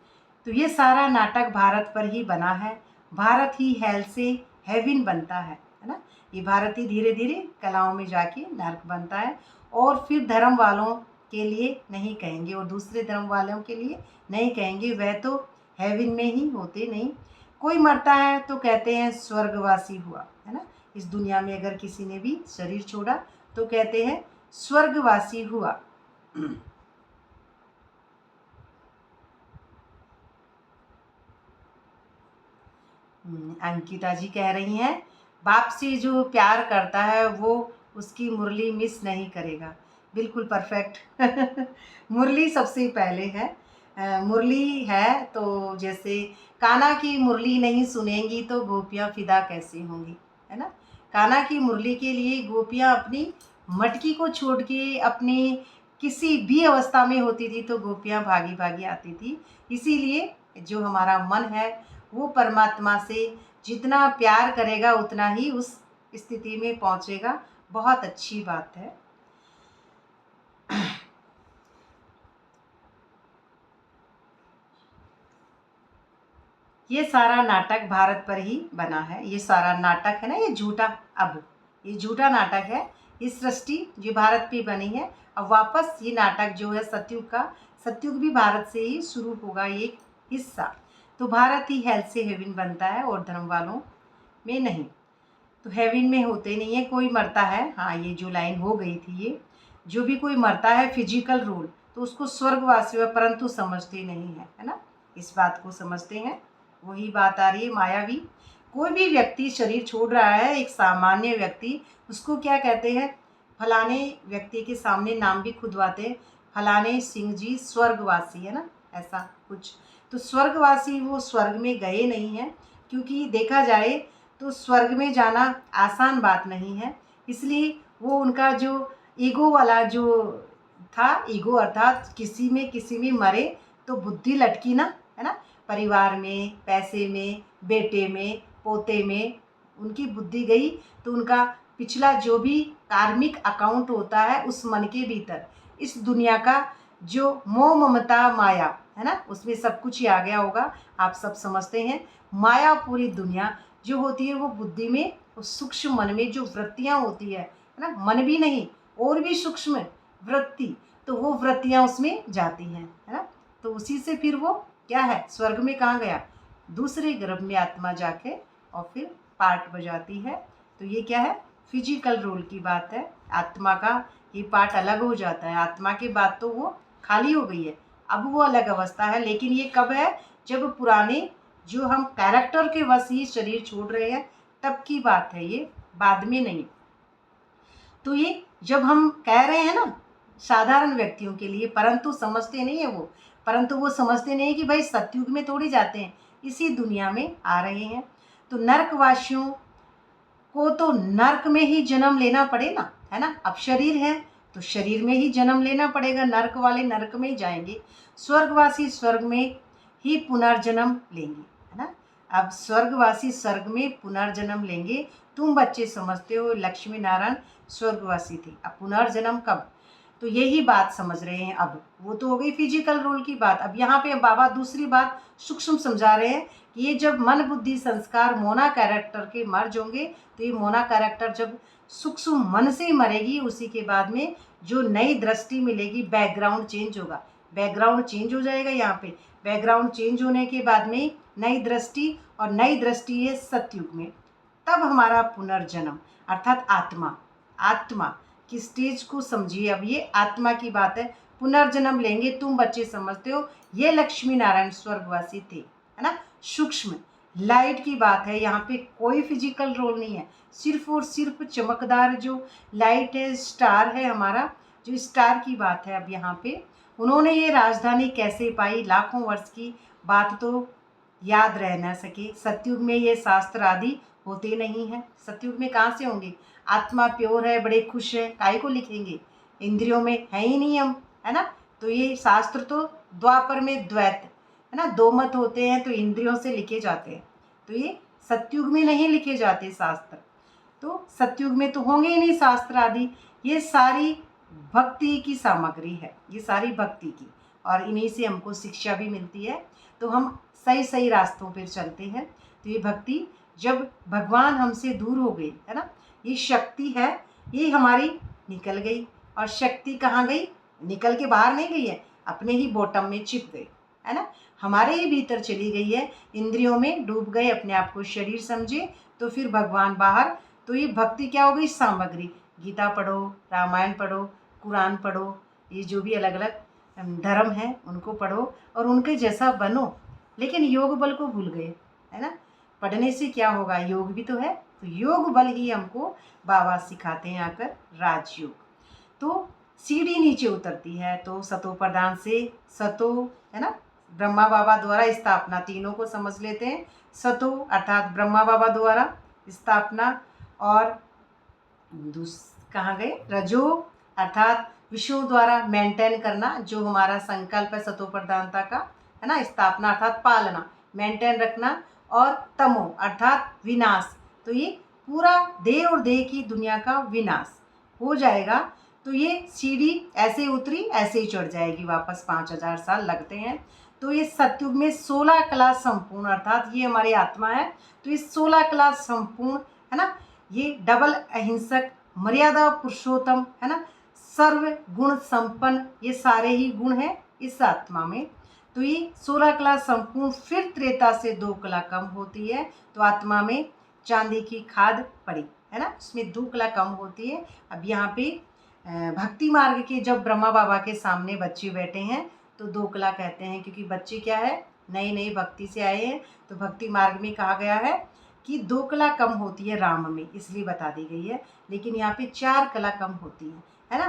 तो ये सारा नाटक भारत पर ही बना है। भारत ही हेल से हेवन बनता है ना। ये भारत ही धीरे धीरे कलाओं में जाके नर्क बनता है। और फिर धर्म वालों के लिए नहीं कहेंगे और दूसरे धर्म वालों के लिए नहीं कहेंगे, वह तो हेवन में ही होते नहीं। कोई मरता है तो कहते हैं स्वर्गवासी हुआ, है ना। इस दुनिया में अगर किसी ने भी शरीर छोड़ा तो कहते हैं स्वर्गवासी हुआ। अंकिता जी कह रही हैं बाप से जो प्यार करता है वो उसकी मुरली मिस नहीं करेगा। बिल्कुल परफेक्ट। मुरली सबसे पहले है। मुरली है तो जैसे कान्हा की मुरली नहीं सुनेंगी तो गोपियाँ फिदा कैसे होंगी, है ना। कान्हा की मुरली के लिए गोपियाँ अपनी मटकी को छोड़ के अपनी किसी भी अवस्था में होती थी तो गोपियाँ भागी भागी आती थी। इसीलिए जो हमारा मन है वो परमात्मा से जितना प्यार करेगा उतना ही उस स्थिति में पहुंचेगा। बहुत अच्छी बात है। ये सारा नाटक भारत पर ही बना है। ये सारा नाटक है ना, ये झूठा, अब ये झूठा नाटक है। ये सृष्टि जो भारत पे बनी है, अब वापस ये नाटक जो है सतयुग का, सतयुग भी भारत से ही शुरू होगा एक हिस्सा। तो भारत ही हेल से हेवन बनता है और धर्म वालों में नहीं। तो हेवन में होते नहीं है, कोई मरता है। हाँ, ये जो लाइन हो गई थी, ये जो भी कोई मरता है फिजिकल रूल तो उसको स्वर्गवासी है, परंतु समझते नहीं है ना। इस बात को समझते हैं। वही बात आ रही है मायावी। कोई भी व्यक्ति शरीर छोड़ रहा है, एक सामान्य व्यक्ति, उसको क्या कहते हैं? फलाने व्यक्ति के सामने नाम भी खुदवाते हैं, फलाने सिंह जी स्वर्गवासी, है ना, ऐसा कुछ। तो स्वर्गवासी वो स्वर्ग में गए नहीं हैं, क्योंकि देखा जाए तो स्वर्ग में जाना आसान बात नहीं है। इसलिए वो उनका जो ईगो वाला जो था, ईगो अर्थात किसी में मरे तो बुद्धि लटकी ना, है ना। परिवार में, पैसे में, बेटे में, पोते में उनकी बुद्धि गई तो उनका पिछला जो भी कार्मिक अकाउंट होता है उस मन के भीतर इस दुनिया का जो मोह ममता माया है ना, उसमें सब कुछ ही आ गया होगा। आप सब समझते हैं माया पूरी दुनिया जो होती है वो बुद्धि में, उस सूक्ष्म मन में जो वृत्तियाँ होती है ना, मन भी नहीं और भी सूक्ष्म वृत्ति, तो वो वृत्तियाँ उसमें जाती हैं, है ना। तो उसी से फिर वो क्या है, स्वर्ग में कहाँ गया, दूसरे गर्भ में आत्मा जाके और फिर पार्ट बजाती है। तो ये क्या है, फिजिकल रोल की बात है। आत्मा का ये पार्ट अलग हो जाता है। आत्मा के बाद तो वो खाली हो गई है, अब वो अलग अवस्था है। लेकिन ये कब है, जब पुराने जो हम कैरेक्टर के वश ही शरीर छोड़ रहे हैं तब की बात है, ये बाद में नहीं। तो ये जब हम कह रहे हैं ना साधारण व्यक्तियों के लिए, परंतु समझते नहीं है वो, परंतु वो समझते नहीं कि भाई सतयुग में थोड़ी जाते हैं, इसी दुनिया में आ रहे हैं। तो नर्कवासियों को तो नर्क में ही जन्म लेना पड़े ना, है ना। अब शरीर है तो शरीर में ही जन्म लेना पड़ेगा, नर्क वाले नर्क में ही जाएंगे, स्वर्गवासी स्वर्ग में ही पुनर्जन्म लेंगे, है ना। अब स्वर्गवासी स्वर्ग में पुनर्जन्म लेंगे। तुम बच्चे समझते हो लक्ष्मी नारायण स्वर्गवासी थे, अब पुनर्जन्म कब? तो यही बात समझ रहे हैं। अब वो तो हो गई फिजिकल रोल की बात। अब यहाँ पे बाबा दूसरी बात सूक्ष्म समझा रहे हैं कि ये जब मन बुद्धि संस्कार मोना कैरेक्टर के मर्ज होंगे, तो ये मोना कैरेक्टर जब सूक्ष्म मन से मरेगी, उसी के बाद में जो नई दृष्टि मिलेगी, बैकग्राउंड चेंज होगा, बैकग्राउंड चेंज हो जाएगा। यहाँ पे बैकग्राउंड चेंज होने के बाद में नई दृष्टि, और नई दृष्टि है सतयुग में। तब हमारा पुनर्जन्म अर्थात आत्मा, आत्मा की स्टेज को समझिए। अब ये आत्मा की बात है, पुनर्जन्म लेंगे। तुम बच्चे समझते हो ये लक्ष्मी नारायण स्वर्गवासी थे, है ना। सूक्ष्म लाइट की बात है, यहाँ पे कोई फिजिकल रोल नहीं है, सिर्फ और सिर्फ चमकदार जो लाइट है, स्टार है हमारा, जो स्टार की बात है। अब यहाँ पे उन्होंने ये राजधानी कैसे पाई, लाखों वर्ष की बात तो याद रह ना सके। सतयुग में ये शास्त्र आदि होते नहीं हैं, सतयुग में कहाँ से होंगे? आत्मा प्योर है, बड़े खुश है, काहे को लिखेंगे? इंद्रियों में है ही नहीं हम, है ना। तो ये शास्त्र तो द्वापर में द्वैत, है ना, दो मत होते हैं, तो इंद्रियों से लिखे जाते हैं। तो ये सतयुग में नहीं लिखे जाते शास्त्र, तो सतयुग में तो होंगे ही नहीं शास्त्र आदि। ये सारी भक्ति की सामग्री है, ये सारी भक्ति की, और इन्हीं से हमको शिक्षा भी मिलती है, तो हम सही सही रास्तों पर चलते हैं। तो ये भक्ति जब भगवान हमसे दूर हो गई, है ना, ये शक्ति है, ये हमारी निकल गई। और शक्ति कहाँ गई? निकल के बाहर नहीं गई है, अपने ही बॉटम में छिप गई, है ना, हमारे ही भीतर चली गई है। इंद्रियों में डूब गए, अपने आप को शरीर समझे, तो फिर भगवान बाहर। तो ये भक्ति क्या हो गई? सामग्री। गीता पढ़ो, रामायण पढ़ो, कुरान पढ़ो, ये जो भी अलग अलग धर्म है उनको पढ़ो और उनके जैसा बनो। लेकिन योग बल को भूल गए, है ना। पढ़ने से क्या होगा? योग भी तो है, तो योग बल ही हमको बाबा सिखाते हैं आकर, राजयोग। तो सीढ़ी नीचे उतरती है, तो सतो प्रधान से सतो, है ना, ब्रह्मा बाबा द्वारा स्थापना, तीनों को समझ लेते हैं। सतो अर्थात ब्रह्मा बाबा द्वारा स्थापना, और कहाँ गए? रजो अर्थात विष्णु द्वारा मेंटेन करना, जो हमारा संकल्प है सतो प्रधानता का, है ना, स्थापना अर्थात पालना, मेंटेन रखना, और तमो अर्थात विनाश। तो ये पूरा देह और देह की दुनिया का विनाश हो जाएगा। तो ये सीढ़ी ऐसे उतरी ऐसे ही चढ़ जाएगी वापस, 5000 साल लगते हैं। तो ये सतयुग में 16 कला संपूर्ण, अर्थात ये हमारी आत्मा है, तो ये 16 कला संपूर्ण, है ना, ये डबल अहिंसक, मर्यादा पुरुषोत्तम, है ना, सर्व गुण संपन्न, ये सारे ही गुण हैं इस आत्मा में। तो ये 16 कला संपूर्ण। फिर त्रेता से 2 कला कम होती है, तो आत्मा में चांदी की खाद पड़ी, है ना, उसमें 2 कला कम होती है। अब यहाँ पे भक्ति मार्ग के जब ब्रह्मा बाबा के सामने बच्चे बैठे हैं, तो 2 कला कहते हैं, क्योंकि बच्चे क्या है, नई नई भक्ति से आए हैं। तो भक्ति मार्ग में कहा गया है कि 2 कला कम होती है राम में, इसलिए बता दी गई है। लेकिन यहाँ पे 4 कला कम होती है ना।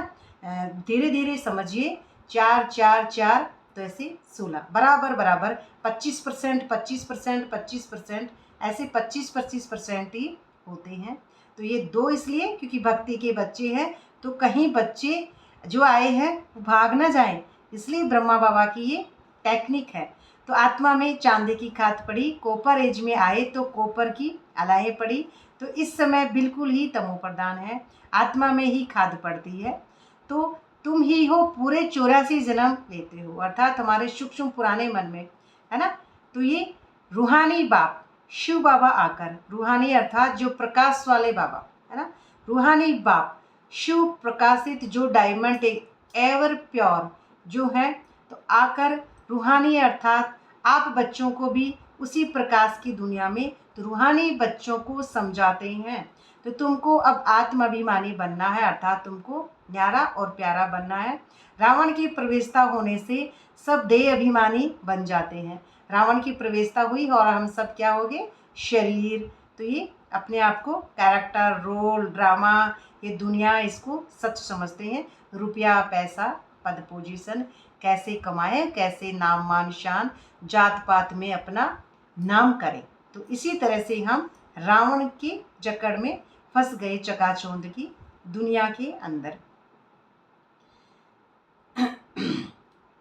धीरे धीरे समझिए, 4 4 4, तो ऐसे 16 बराबर बराबर 25%, 25%, 25%, ऐसे 25-25% ही होते हैं। तो ये 2 इसलिए क्योंकि भक्ति के बच्चे हैं, तो कहीं बच्चे जो आए हैं वो भाग ना जाएं, इसलिए ब्रह्मा बाबा की ये टेक्निक है। तो आत्मा में चांदी की खाद पड़ी, कॉपर एज में आए तो कॉपर की अलाएँ पड़ी। तो इस समय बिल्कुल ही तमो प्रधान है, आत्मा में ही खाद पड़ती है। तो तुम ही हो पूरे 84 जन्म लेते हो, अर्थात हमारे सूक्ष्म पुराने मन में, है ना। तो ये रूहानी बाप शिव बाबा आकर, रूहानी अर्थात जो प्रकाश वाले बाबा, है ना, रूहानी बाप शिव प्रकाशित जो डायमंड एवर प्योर जो है, तो आकर रूहानी अर्थात आप बच्चों को भी उसी प्रकाश की दुनिया में, तो रूहानी बच्चों को समझाते हैं। तो तुमको अब आत्माभिमानी बनना है, अर्थात तुमको न्यारा और प्यारा बनना है। रावण की प्रवेशता होने से सब देह अभिमानी बन जाते हैं। रावण की प्रवेशता हुई और हम सब क्या हो गए? शरीर। तो ये अपने आप को कैरेक्टर, रोल, ड्रामा, ये दुनिया इसको सच समझते हैं। रुपया, पैसा, पद, पोजीशन कैसे कमाएं, कैसे नाम मान शान, जात पात में अपना नाम करें। तो इसी तरह से हम रावण की जकड़ में फंस गए, चकाचौंध की दुनिया के अंदर।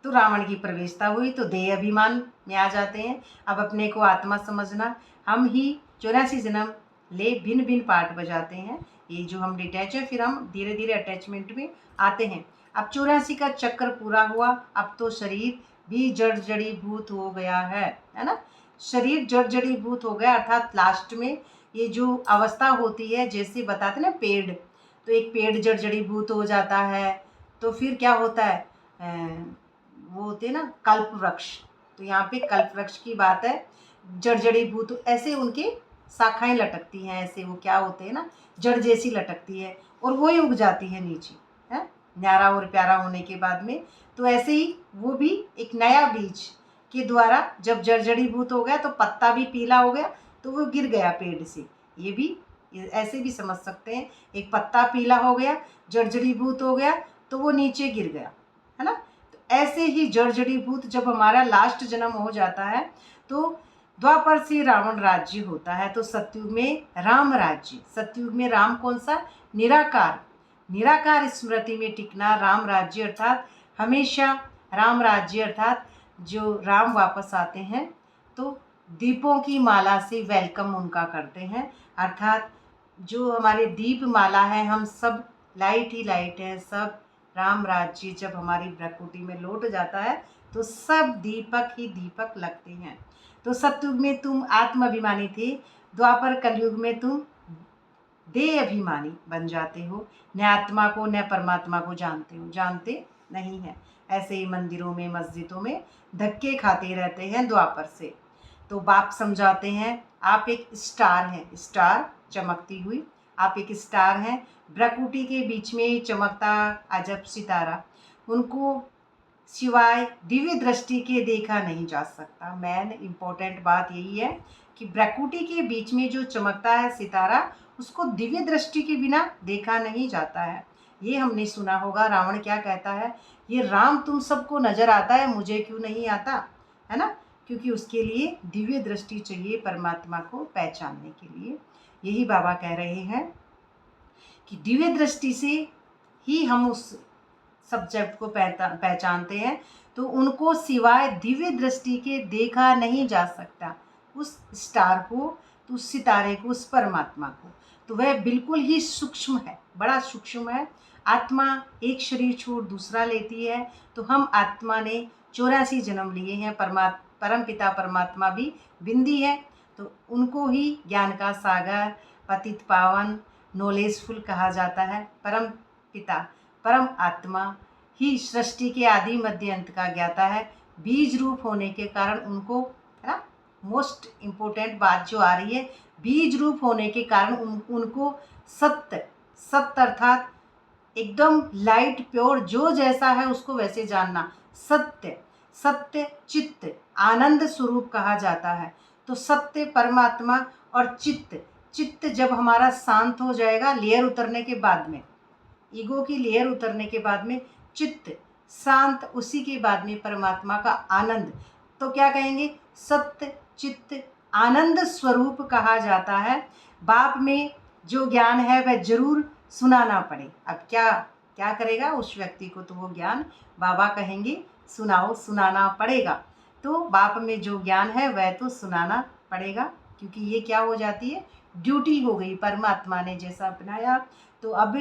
तो रावण की प्रवेशता हुई, तो देह अभिमान में आ जाते हैं। अब अपने को आत्मा समझना, हम ही 84 जन्म ले भिन्न भिन्न पार्ट बजाते हैं। ये जो हम डिटैच है, फिर हम धीरे धीरे अटैचमेंट में आते हैं। अब 84 का चक्र पूरा हुआ, अब तो शरीर भी जड़ जड़ीभूत हो गया है ना। शरीर जड़ जड़ीभूत हो गया, अर्थात लास्ट में ये जो अवस्था होती है, जैसे बताते ना पेड़, तो एक पेड़ जड़ जड़ीभूत हो जाता है, तो फिर क्या होता है, वो होते हैं ना कल्प वृक्ष। तो यहाँ पे कल्प वृक्ष की बात है, जड़ जड़ीभूत ऐसे उनके शाखाएं लटकती हैं, ऐसे वो क्या होते हैं ना, जड़ जैसी लटकती है, और वो ही उग जाती है नीचे, है न्यारा और प्यारा होने के बाद में। तो ऐसे ही वो भी एक नया बीज के द्वारा जब जड़ जड़ीभूत हो गया, तो पत्ता भी पीला हो गया, तो वो गिर गया पेड़ से। ये भी ऐसे भी समझ सकते हैं, एक पत्ता पीला हो गया, जड़ जड़ीभूत हो गया, तो वो नीचे गिर गया, है ना। तो ऐसे ही जड़ जड़ीभूत जब हमारा लास्ट जन्म हो जाता है, तो द्वापर से रावण राज्य होता है, तो सतयुग में राम राज्य। सतयुग में राम कौन सा, निराकार, निराकार स्मृति में टिकना राम राज्य, अर्थात हमेशा राम राज्य, अर्थात जो राम वापस आते हैं तो दीपों की माला से वेलकम उनका करते हैं। अर्थात जो हमारे दीप माला है, हम सब लाइट ही लाइट है, सब राम राज्य जब हमारी भ्रकुटी में लौट जाता है, तो सब दीपक ही दीपक लगते हैं। तो सतयुग में तुम आत्माभिमानी थे, द्वापर कलयुग में तुम देह अभिमानी बन जाते हो, न आत्मा को न परमात्मा को जानते हो, जानते नहीं है। ऐसे ही मंदिरों में मस्जिदों में धक्के खाते रहते हैं द्वापर से। तो बाप समझाते हैं, आप एक स्टार हैं, स्टार चमकती हुई, आप एक स्टार हैं, भ्रकुटी के बीच में चमकता अजब सितारा, उनको सिवाय दिव्य दृष्टि के देखा नहीं जा सकता। मेन इम्पोर्टेंट बात यही है कि भ्रकुटी के बीच में जो चमकता है सितारा, उसको दिव्य दृष्टि के बिना देखा नहीं जाता है। ये हमने सुना होगा, रावण क्या कहता है, ये राम तुम सबको नजर आता है, मुझे क्यों नहीं आता, है ना। क्योंकि उसके लिए दिव्य दृष्टि चाहिए परमात्मा को पहचानने के लिए। यही बाबा कह रहे हैं कि दिव्य दृष्टि से ही हम उस सब्जेक्ट को पहचानते हैं, तो उनको सिवाय दिव्य दृष्टि के देखा नहीं जा सकता, उस स्टार को, तो उस सितारे को, उस परमात्मा को। तो वह बिल्कुल ही सूक्ष्म है, बड़ा सूक्ष्म है। आत्मा एक शरीर छोड़ दूसरा लेती है, तो हम आत्मा ने 84 जन्म लिए हैं, परम पिता परमात्मा भी बिंदी है, तो उनको ही ज्ञान का सागर, पतित पावन, नॉलेजफुल कहा जाता है। परम पिता परम आत्मा ही सृष्टि के आदि मध्य अंत का ज्ञाता है। बीज रूप होने के कारण उनको, है ना, मोस्ट इम्पोर्टेंट बात जो आ रही है, बीज रूप होने के कारण उनको सत्य, सत्य अर्थात एकदम लाइट प्योर, जो जैसा है उसको वैसे जानना, सत्य, सत्य चित्त आनंद स्वरूप कहा जाता है। तो सत्य परमात्मा और चित्त, चित्त जब हमारा शांत हो जाएगा, लेयर उतरने के बाद में, ईगो की लेयर उतरने के बाद में चित्त शांत, उसी के बाद में परमात्मा का आनंद, तो क्या कहेंगे, सत्य चित्त आनंद स्वरूप कहा जाता है। बाप में जो ज्ञान है वह जरूर सुनाना पड़े। अब क्या क्या करेगा उस व्यक्ति को, तो वो ज्ञान बाबा कहेंगे सुनाओ, सुनाना पड़ेगा। तो बाप में जो ज्ञान है वह तो सुनाना पड़ेगा, क्योंकि ये क्या हो जाती है, ड्यूटी हो गई, परमात्मा ने जैसा अपनाया। तो अब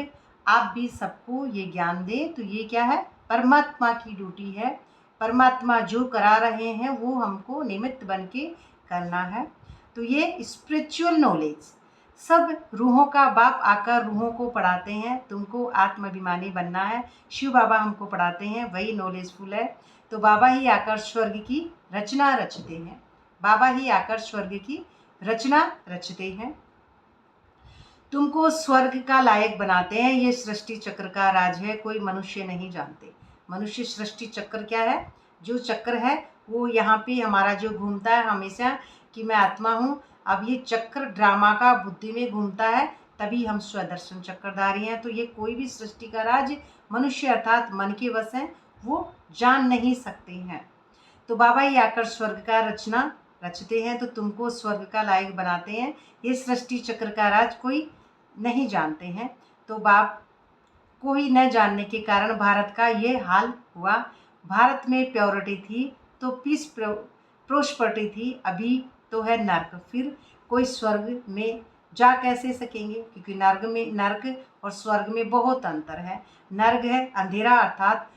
आप भी सबको ये ज्ञान दें, तो ये क्या है, परमात्मा की ड्यूटी है। परमात्मा जो करा रहे हैं वो हमको निमित्त बन के करना है। तो ये स्पिरिचुअल नॉलेज सब रूहों का बाप आकर रूहों को पढ़ाते हैं, तुमको आत्माभिमानी बनना है, शिव बाबा हमको पढ़ाते हैं, वही नॉलेजफुल है। तो बाबा ही आकर स्वर्ग की रचना रचते हैं, बाबा ही आकर स्वर्ग की रचना रचते हैं, तुमको स्वर्ग का लायक बनाते हैं। ये सृष्टि चक्र का राज है, कोई मनुष्य नहीं जानते। मनुष्य सृष्टि चक्र क्या है, जो चक्र है वो यहाँ पे हमारा जो घूमता है हमेशा कि मैं आत्मा हूँ। अब ये चक्र ड्रामा का बुद्धि में घूमता है, तभी हम स्वदर्शन चक्रधारी हैं। तो ये कोई भी सृष्टि का राज मनुष्य अर्थात मन के वश है, वो जान नहीं सकते हैं। तो बाबा ही आकर स्वर्ग का रचना रचते हैं, तो तुमको स्वर्ग का लायक बनाते हैं। ये सृष्टि चक्र का राज कोई नहीं जानते हैं। तो बाप को ही न जानने के कारण भारत का ये हाल हुआ। भारत में प्योरिटी थी तो पीस प्रोस्पर्टी थी, अभी तो है नर्क। फिर कोई स्वर्ग में जा कैसे सकेंगे, क्योंकि नर्क और स्वर्ग में बहुत अंतर है। नर्क है अंधेरा अर्थात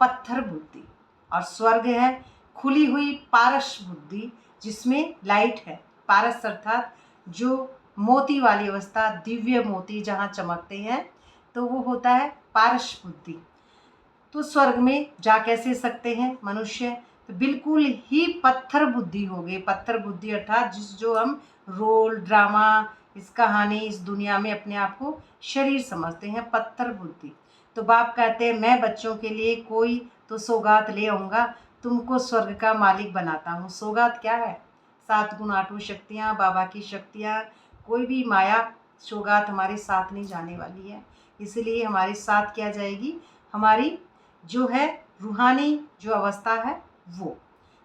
पत्थर बुद्धि, और स्वर्ग है खुली हुई पारस बुद्धि जिसमें लाइट है। पारस अर्थात जो मोती वाली अवस्था, दिव्य मोती जहाँ चमकते हैं, तो वो होता है पारस बुद्धि। तो स्वर्ग में जा कैसे सकते हैं मनुष्य, तो बिल्कुल ही पत्थर बुद्धि हो गई। पत्थर बुद्धि अर्थात जो हम रोल ड्रामा, इस कहानी, इस दुनिया में अपने आप को शरीर समझते हैं, पत्थर बुद्धि। तो बाप कहते हैं मैं बच्चों के लिए कोई तो सौगात ले आऊँगा, तुमको स्वर्ग का मालिक बनाता हूँ। सौगात क्या है? 7 गुण 8 शक्तियाँ, बाबा की शक्तियाँ। कोई भी माया सौगात हमारे साथ नहीं जाने वाली है, इसलिए हमारे साथ क्या जाएगी? हमारी जो है रूहानी जो अवस्था है वो।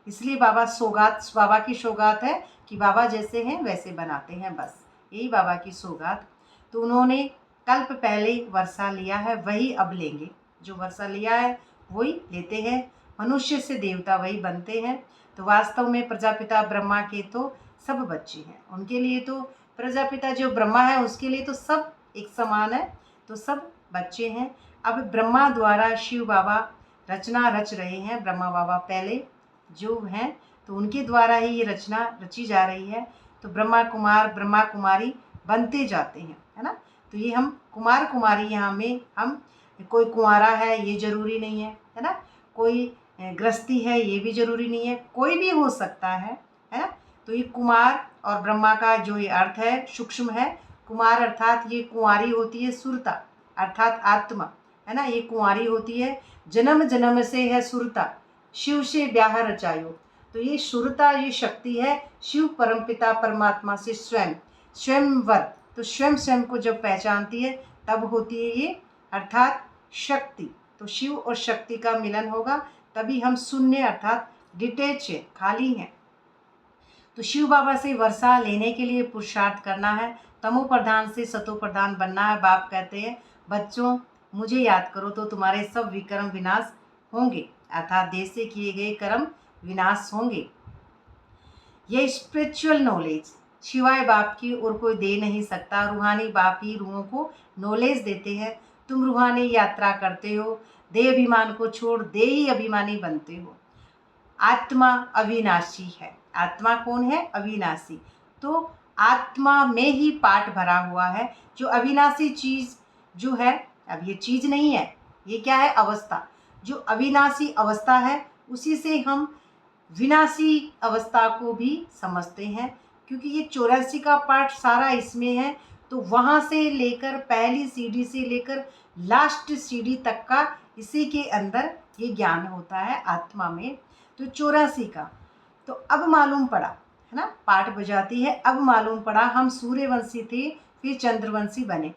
इसलिए बाबा की सौगात है कि बाबा जैसे हैं वैसे बनाते हैं, बस यही बाबा की सौगात। तो उन्होंने कल्प पहले वर्षा लिया है, वही अब लेंगे। जो वर्षा लिया है वही लेते हैं। मनुष्य से देवता वही बनते हैं। तो वास्तव में प्रजापिता ब्रह्मा के तो सब बच्चे हैं, उनके लिए तो प्रजापिता जो ब्रह्मा है उसके लिए तो सब एक समान है, तो सब बच्चे हैं। अब ब्रह्मा द्वारा शिव बाबा रचना रच रहे हैं। ब्रह्मा बाबा पहले जो हैं तो उनके द्वारा ही ये रचना रची जा रही है। तो ब्रह्मा कुमार ब्रह्मा कुमारी बनते जाते हैं, है ना। तो ये हम कुमार कुमारी यहाँ में हम, कोई कुंवारा है ये जरूरी नहीं है ना। कोई गृहस्थी है ये भी जरूरी नहीं है, कोई भी हो सकता है ना। तो ये कुमार और ब्रह्मा का जो ये अर्थ है सूक्ष्म है। कुमार अर्थात ये कुंवारी होती है, सुरता अर्थात आत्मा, है ना। ये कुंवारी होती है, जन्म जन्म से है सुरता, शिव से ब्याह रचायो। तो ये सुरता ये शक्ति है शिव परमपिता परमात्मा से स्वयंवर। तो स्वयं को जब पहचानती है तब होती है ये अर्थात शक्ति। तो शिव और शक्ति का मिलन होगा तभी हम शून्य अर्थात डिटेच है, खाली हैं। तो शिव बाबा से वर्षा लेने के लिए पुरुषार्थ करना है, तमो प्रधान से सतो प्रधान बनना है। बाप कहते हैं बच्चों मुझे याद करो तो तुम्हारे सब विक्रम विनाश होंगे, अर्थात देश से किए गए कर्म विनाश होंगे। ये स्पिरिचुअल नॉलेज शिवाय बाप की और कोई दे नहीं सकता। रूहानी बाप ही रूहों को नॉलेज देते हैं। तुम रूहानी यात्रा करते हो, देह अभिमान को छोड़ दे ही अभिमानी बनते हो। आत्मा अविनाशी है। आत्मा कौन है? अविनाशी। तो आत्मा में ही पाठ भरा हुआ है। जो अविनाशी चीज़ जो है, अब ये चीज़ नहीं है, ये क्या है? अवस्था। जो अविनाशी अवस्था है उसी से हम विनाशी अवस्था को भी समझते हैं, क्योंकि ये 84 का पाठ सारा इसमें है। तो वहाँ से लेकर पहली सीढ़ी से लेकर लास्ट सीढ़ी तक का इसी के अंदर ये ज्ञान होता है आत्मा में। तो 84 का तो अब मालूम पड़ा, है ना। पाठ बजाती है, अब मालूम पड़ा हम सूर्यवंशी थे, फिर चंद्रवंशी बने,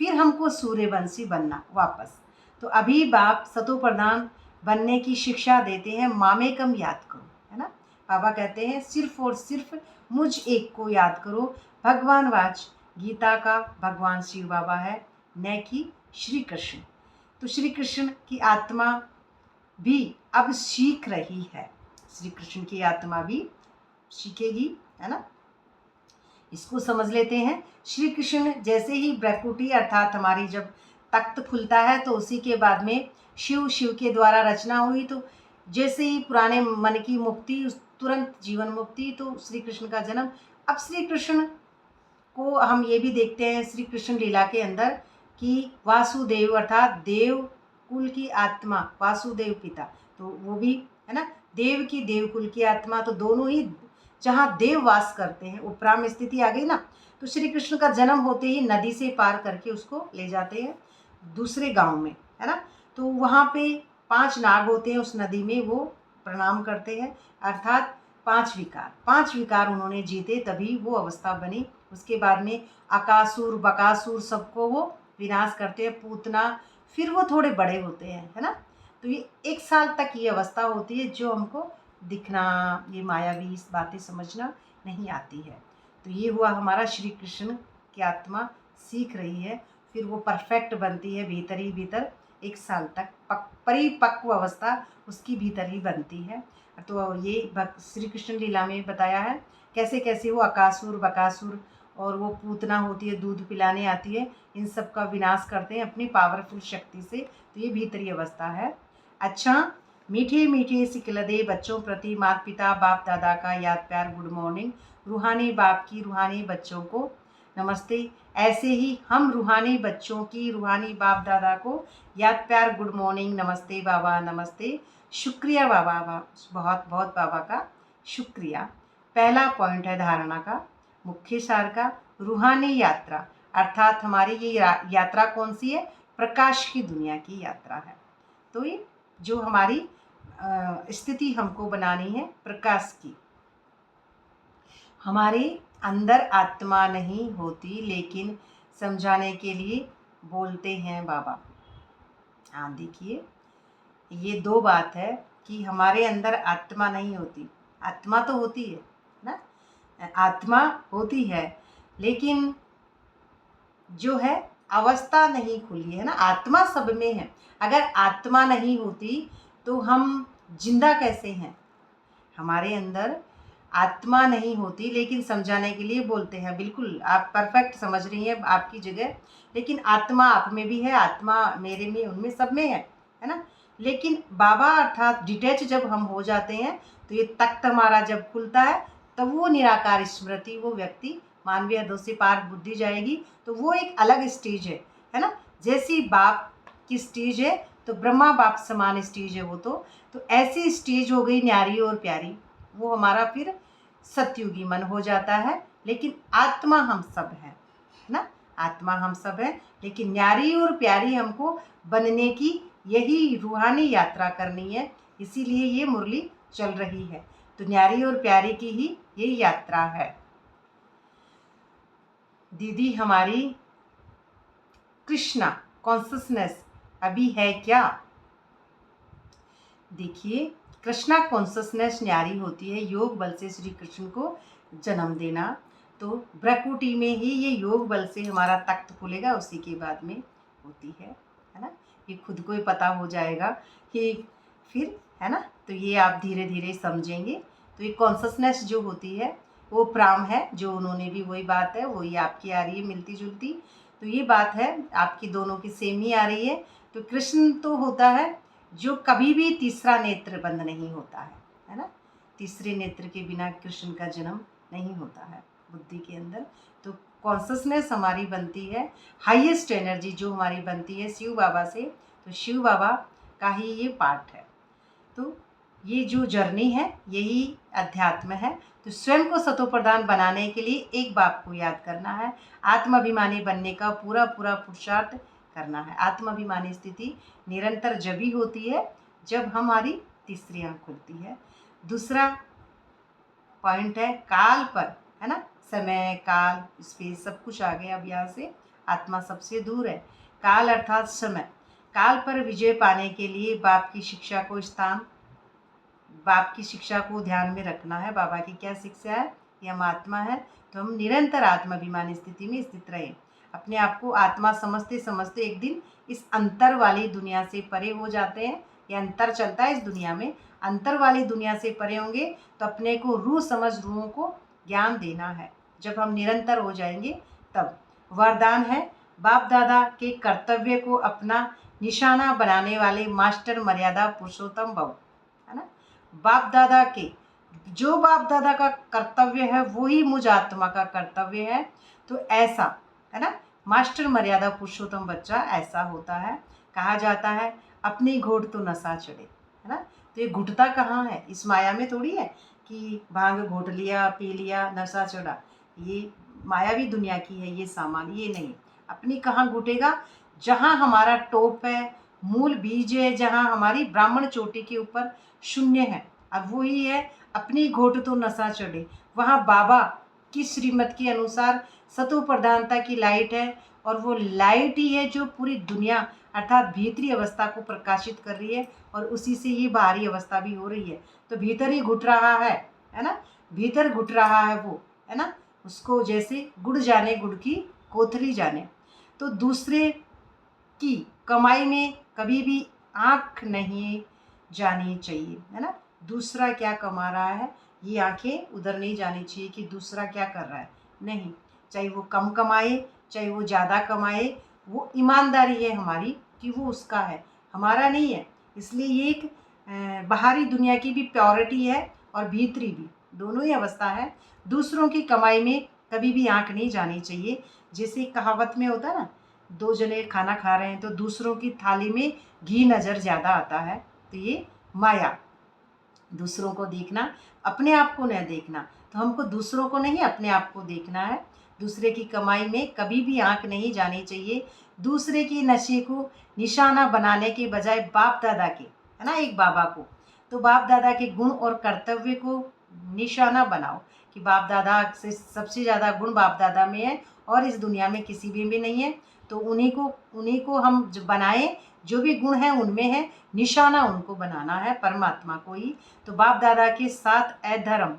फिर हमको सूर्यवंशी बनना वापस। तो अभी बाप सतो प्रधान बनने की शिक्षा देते हैं। मामेकम याद करो, है ना। बाबा कहते हैं सिर्फ और सिर्फ मुझ एक को याद करो। भगवान वाच गीता का भगवान शिव बाबा है, न कि श्री कृष्ण। तो श्री कृष्ण की आत्मा भी अब सीख रही है, श्री कृष्ण की आत्मा भी सीखेगी, है ना। इसको समझ लेते हैं। श्री कृष्ण जैसे ही ब्रह्मकुटी अर्थात हमारी जब तख्त खुलता है तो उसी के बाद में शिव के द्वारा रचना हुई। तो जैसे ही पुराने मन की मुक्ति, उस तुरंत जीवन मुक्ति, तो श्री कृष्ण का जन्म। अब श्री कृष्ण को हम ये भी देखते हैं श्री कृष्ण लीला के अंदर कि वासुदेव अर्थात देव कुल की आत्मा, वासुदेव पिता, तो वो भी है ना, देव की देवकुल की आत्मा। तो दोनों ही जहाँ देव वास करते हैं, उपराम स्थिति आ गई ना। तो श्री कृष्ण का जन्म होते ही नदी से पार करके उसको ले जाते हैं दूसरे गांव में, है ना। तो वहाँ पे 5 नाग होते हैं उस नदी में, वो प्रणाम करते हैं, अर्थात 5 विकार उन्होंने जीते तभी वो अवस्था बनी। उसके बाद में अकासुर बकासुर सबको वो विनाश करते हैं, पूतना। फिर वो थोड़े बड़े होते हैं, है ना। तो ये 1 साल तक ये अवस्था होती है जो हमको दिखना, ये मायावी इस बातें समझना नहीं आती है। तो ये हुआ हमारा श्री कृष्ण की आत्मा सीख रही है, फिर वो परफेक्ट बनती है भीतर ही भीतर, 1 साल तक परिपक्व अवस्था उसकी भीतर ही बनती है। तो ये श्री कृष्ण लीला में बताया है कैसे कैसे वो अकासुर बकासुर और वो पूतना होती है, दूध पिलाने आती है, इन सब का विनाश करते हैं अपनी पावरफुल शक्ति से। तो ये भीतरी अवस्था है। अच्छा, मीठे मीठे सिकलदे बच्चों प्रति माता पिता बाप दादा का याद प्यार गुड मॉर्निंग। रूहानी बाप की रूहानी बच्चों को नमस्ते। ऐसे ही हम रूहानी बच्चों की रूहानी बाप दादा को याद प्यार गुड मॉर्निंग, नमस्ते बाबा, नमस्ते, शुक्रिया बाबा, बहुत बहुत बाबा का शुक्रिया। पहला पॉइंट है धारणा का, मुख्य सार का, रूहानी यात्रा अर्थात हमारी ये यात्रा कौन सी है? प्रकाश की दुनिया की यात्रा है। तो ये जो हमारी स्थिति हमको बनानी है प्रकाश की। हमारे अंदर आत्मा नहीं होती, लेकिन समझाने के लिए बोलते हैं बाबा। हाँ देखिए, ये 2 बात है कि हमारे अंदर आत्मा नहीं होती। आत्मा तो होती है ना, आत्मा होती है, लेकिन जो है अवस्था नहीं खुली है ना। आत्मा सब में है। अगर आत्मा नहीं होती तो हम जिंदा कैसे हैं? हमारे अंदर आत्मा नहीं होती, लेकिन समझाने के लिए बोलते हैं। बिल्कुल आप परफेक्ट समझ रही हैं आपकी जगह। लेकिन आत्मा आप में भी है, आत्मा मेरे में, उनमें, सब में है ना। लेकिन बाबा अर्थात डिटैच जब हम हो जाते हैं तो ये तख्त हमारा जब खुलता है तब वो निराकार स्मृति, वो व्यक्ति मानवीय हदों से पार बुद्धि जाएगी। तो वो एक अलग स्टेज है ना। जैसी बाप की स्टेज है तो ब्रह्मा बाप समान स्टेज है वो। तो ऐसी स्टेज हो गई न्यारी और प्यारी, वो हमारा फिर सतयुगी मन हो जाता है। लेकिन आत्मा हम सब हैं ना, आत्मा हम सब हैं, लेकिन न्यारी और प्यारी हमको बनने की यही रूहानी यात्रा करनी है। इसीलिए ये मुरली चल रही है। तो न्यारी और प्यारी की ही ये यात्रा है। दीदी हमारी कृष्णा कॉन्शसनेस अभी है क्या? देखिए, कृष्णा कॉन्शसनेस न्यारी होती है योग बल से श्री कृष्ण को जन्म देना। तो ब्रह्मकुटी में ही ये योग बल से हमारा तख्त खुलेगा, उसी के बाद में होती है ना। ये खुद को ही पता हो जाएगा कि फिर, है ना। तो ये आप धीरे धीरे समझेंगे। तो ये कॉन्शसनेस जो होती है वो प्राम है, जो उन्होंने भी वही बात है, वही आपकी आ रही है मिलती जुलती। तो ये बात है आपकी दोनों की सेम ही आ रही है। तो कृष्ण तो होता है जो कभी भी तीसरा नेत्र बंद नहीं होता है ना। तीसरे नेत्र के बिना कृष्ण का जन्म नहीं होता है बुद्धि के अंदर। तो कॉन्शसनेस हमारी बनती है, हाईएस्ट एनर्जी जो हमारी बनती है शिव बाबा से। तो शिव बाबा का ही ये पार्ट है। तो ये जो जर्नी है यही अध्यात्म है। तो स्वयं को सतो प्रधान बनाने के लिए एक बात को याद करना है, आत्माभिमानी बनने का पूरा पूरा पुरुषार्थ करना है। आत्माभिमानी स्थिति निरंतर जब ही होती है जब हमारी तीसरी आँख खुलती है। दूसरा पॉइंट है काल पर, है ना। समय काल स्पेस सब कुछ आ गया। अब यहाँ से आत्मा सबसे दूर है। काल अर्थात समय। काल पर विजय पाने के लिए बाप की शिक्षा को बाप की शिक्षा को ध्यान में रखना है। बाबा की क्या शिक्षा है? ये हम आत्मा है, तो हम निरंतर आत्माभिमानी स्थिति में स्थित रहें। अपने आप को आत्मा समझते समझते एक दिन इस अंतर वाली दुनिया से परे हो जाते हैं। ये अंतर चलता है इस दुनिया में। अंतर वाली दुनिया से परे होंगे तो अपने को रूह समझ रूहों को ज्ञान देना है। जब हम निरंतर हो जाएंगे तब वरदान है बाप दादा के कर्तव्य को अपना निशाना बनाने वाले मास्टर मर्यादा पुरुषोत्तम भव, है ना। बाप दादा के, जो बाप दादा का कर्तव्य है वही मुझ आत्मा का कर्तव्य है। तो ऐसा, है ना, मास्टर मर्यादा पुरुषोत्तम बच्चा ऐसा होता है। कहा जाता है अपनी घोट तो नशा चढ़े, है ना। तो ये घुटता कहाँ है? इस माया में थोड़ी है कि भांग घोट लिया, पी लिया, नशा चढ़ा। ये मायावी दुनिया की है ये सामान, ये नहीं। अपनी कहाँ घुटेगा? जहाँ हमारा टोप है, मूल बीज है, जहाँ हमारी ब्राह्मण चोटी के ऊपर शून्य है। अब वही है अपनी घोट तो नशा चढ़े। वहाँ बाबा की श्रीमत के अनुसार सतो प्रधानता की लाइट है, और वो लाइट ही है जो पूरी दुनिया अर्थात भीतरी अवस्था को प्रकाशित कर रही है, और उसी से ये बाहरी अवस्था भी हो रही है। तो भीतर ही घुट रहा है ना। भीतर घुट रहा है वो, है ना। उसको जैसे गुड़ जाने गुड़ की कोथली जाने। तो दूसरे की कमाई में कभी भी आँख नहीं जानी चाहिए, है ना। दूसरा क्या कमा रहा है ये आंखें उधर नहीं जानी चाहिए कि दूसरा क्या कर रहा है, नहीं। चाहे वो कम कमाए चाहे वो ज़्यादा कमाए, वो ईमानदारी है हमारी कि वो उसका है, हमारा नहीं है। इसलिए ये एक बाहरी दुनिया की भी प्योरिटी है और भीतरी भी, दोनों ही अवस्था है। दूसरों की कमाई में कभी भी आंख नहीं जानी चाहिए। जैसे कहावत में होता है ना, दो जने खाना खा रहे हैं तो दूसरों की थाली में घी नज़र ज़्यादा आता है, तो ये माया। दूसरों को देखना, अपने आप को न देखना। तो हमको दूसरों को नहीं, अपने आप को देखना है। दूसरे की कमाई में कभी भी आंख नहीं जानी चाहिए। दूसरे की नशे को निशाना बनाने के बजाय बाप दादा के, है ना, एक बाबा को, तो बाप दादा के गुण और कर्तव्य को निशाना बनाओ कि बाप दादा से सबसे ज़्यादा गुण बाप दादा में है और इस दुनिया में किसी भी नहीं है। तो उन्हीं को हम बनाएं, जो भी गुण है उनमें है, निशाना उनको बनाना है, परमात्मा को ही। तो बाप दादा के साथ अधर्म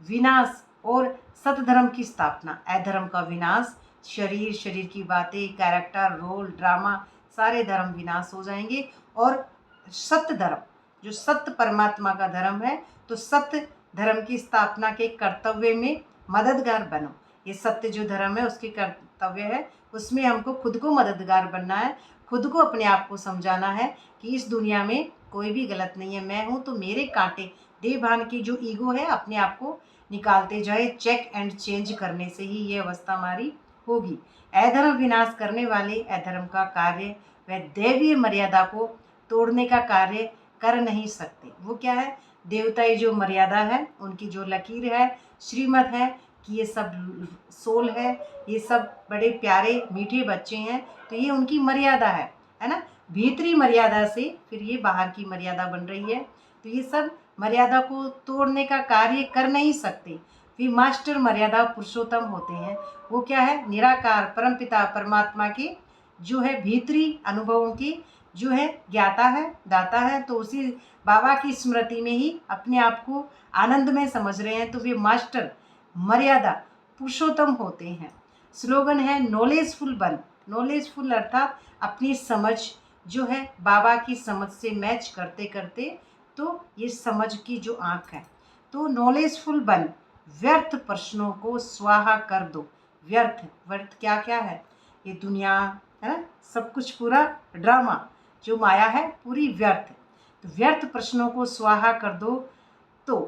विनाश और सतधर्म की स्थापना। अधर्म का विनाश, शरीर की बातें, कैरेक्टर, रोल, ड्रामा, सारे धर्म विनाश हो जाएंगे। और सत्य धर्म, जो सत्य परमात्मा का धर्म है, तो सत्य धर्म की स्थापना के कर्तव्य में मददगार बनो। ये सत्य जो धर्म है उसके कर्तव्य है, उसमें हमको खुद को मददगार बनना है, खुद को अपने आप को समझाना है कि इस दुनिया में कोई भी गलत नहीं है, मैं हूँ तो मेरे कांटे, देह भान की जो ईगो है अपने आप को निकालते जाए। चेक एंड चेंज करने से ही ये अवस्था हमारी होगी। अधर्म विनाश करने वाले अधर्म का कार्य व दैवीय मर्यादा को तोड़ने का कार्य कर नहीं सकते। वो क्या है, देवताई जो मर्यादा है, उनकी जो लकीर है, श्रीमत है कि ये सब सोल है, ये सब बड़े प्यारे मीठे बच्चे हैं, तो ये उनकी मर्यादा है ना। भीतरी मर्यादा से फिर ये बाहर की मर्यादा बन रही है, तो ये सब मर्यादा को तोड़ने का कार्य कर नहीं सकते। वे मास्टर मर्यादा पुरुषोत्तम होते हैं। वो क्या है, निराकार परमपिता परमात्मा के जो है भीतरी अनुभवों की जो है ज्ञाता है, दाता है। तो उसी बाबा की स्मृति में ही अपने आप को आनंद में समझ रहे हैं, तो वे मास्टर मर्यादा पुरुषोत्तम होते हैं। स्लोगन है नॉलेजफुल बन। नॉलेजफुल अर्थात अपनी समझ जो है बाबा की समझ से मैच करते करते, तो ये समझ की जो आँख है, तो नॉलेजफुल बन, व्यर्थ प्रश्नों को स्वाहा कर दो। व्यर्थ, व्यर्थ क्या क्या है, ये दुनिया है ना, सब कुछ पूरा ड्रामा, जो माया है पूरी व्यर्थ। तो व्यर्थ प्रश्नों को स्वाहा कर दो तो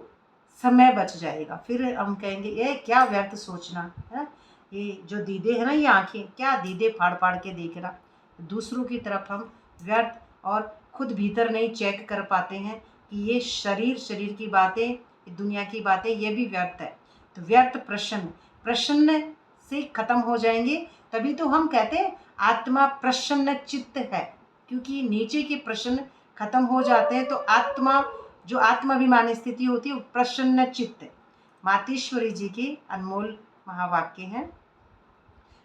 समय बच जाएगा। फिर हम कहेंगे ये क्या व्यर्थ सोचना है, ये जो दीदे है ना, ये आंखें क्या दीदे फाड़ फाड़ के देख रहा। दूसरों की तरफ हम व्यर्थ और खुद भीतर नहीं चेक कर पाते हैं कि ये शरीर की बातें, दुनिया की बातें, ये भी व्यर्थ है। तो व्यर्थ प्रसन्न से खत्म हो जाएंगे। तभी तो हम कहते हैं आत्मा प्रसन्न चित्त है, क्योंकि नीचे के प्रश्न खत्म हो जाते हैं, तो आत्मा जो आत्माभिमानी स्थिति होती है वो प्रसन्न चित्त। मातेश्वरी जी के अनमोल महावाक्य हैं।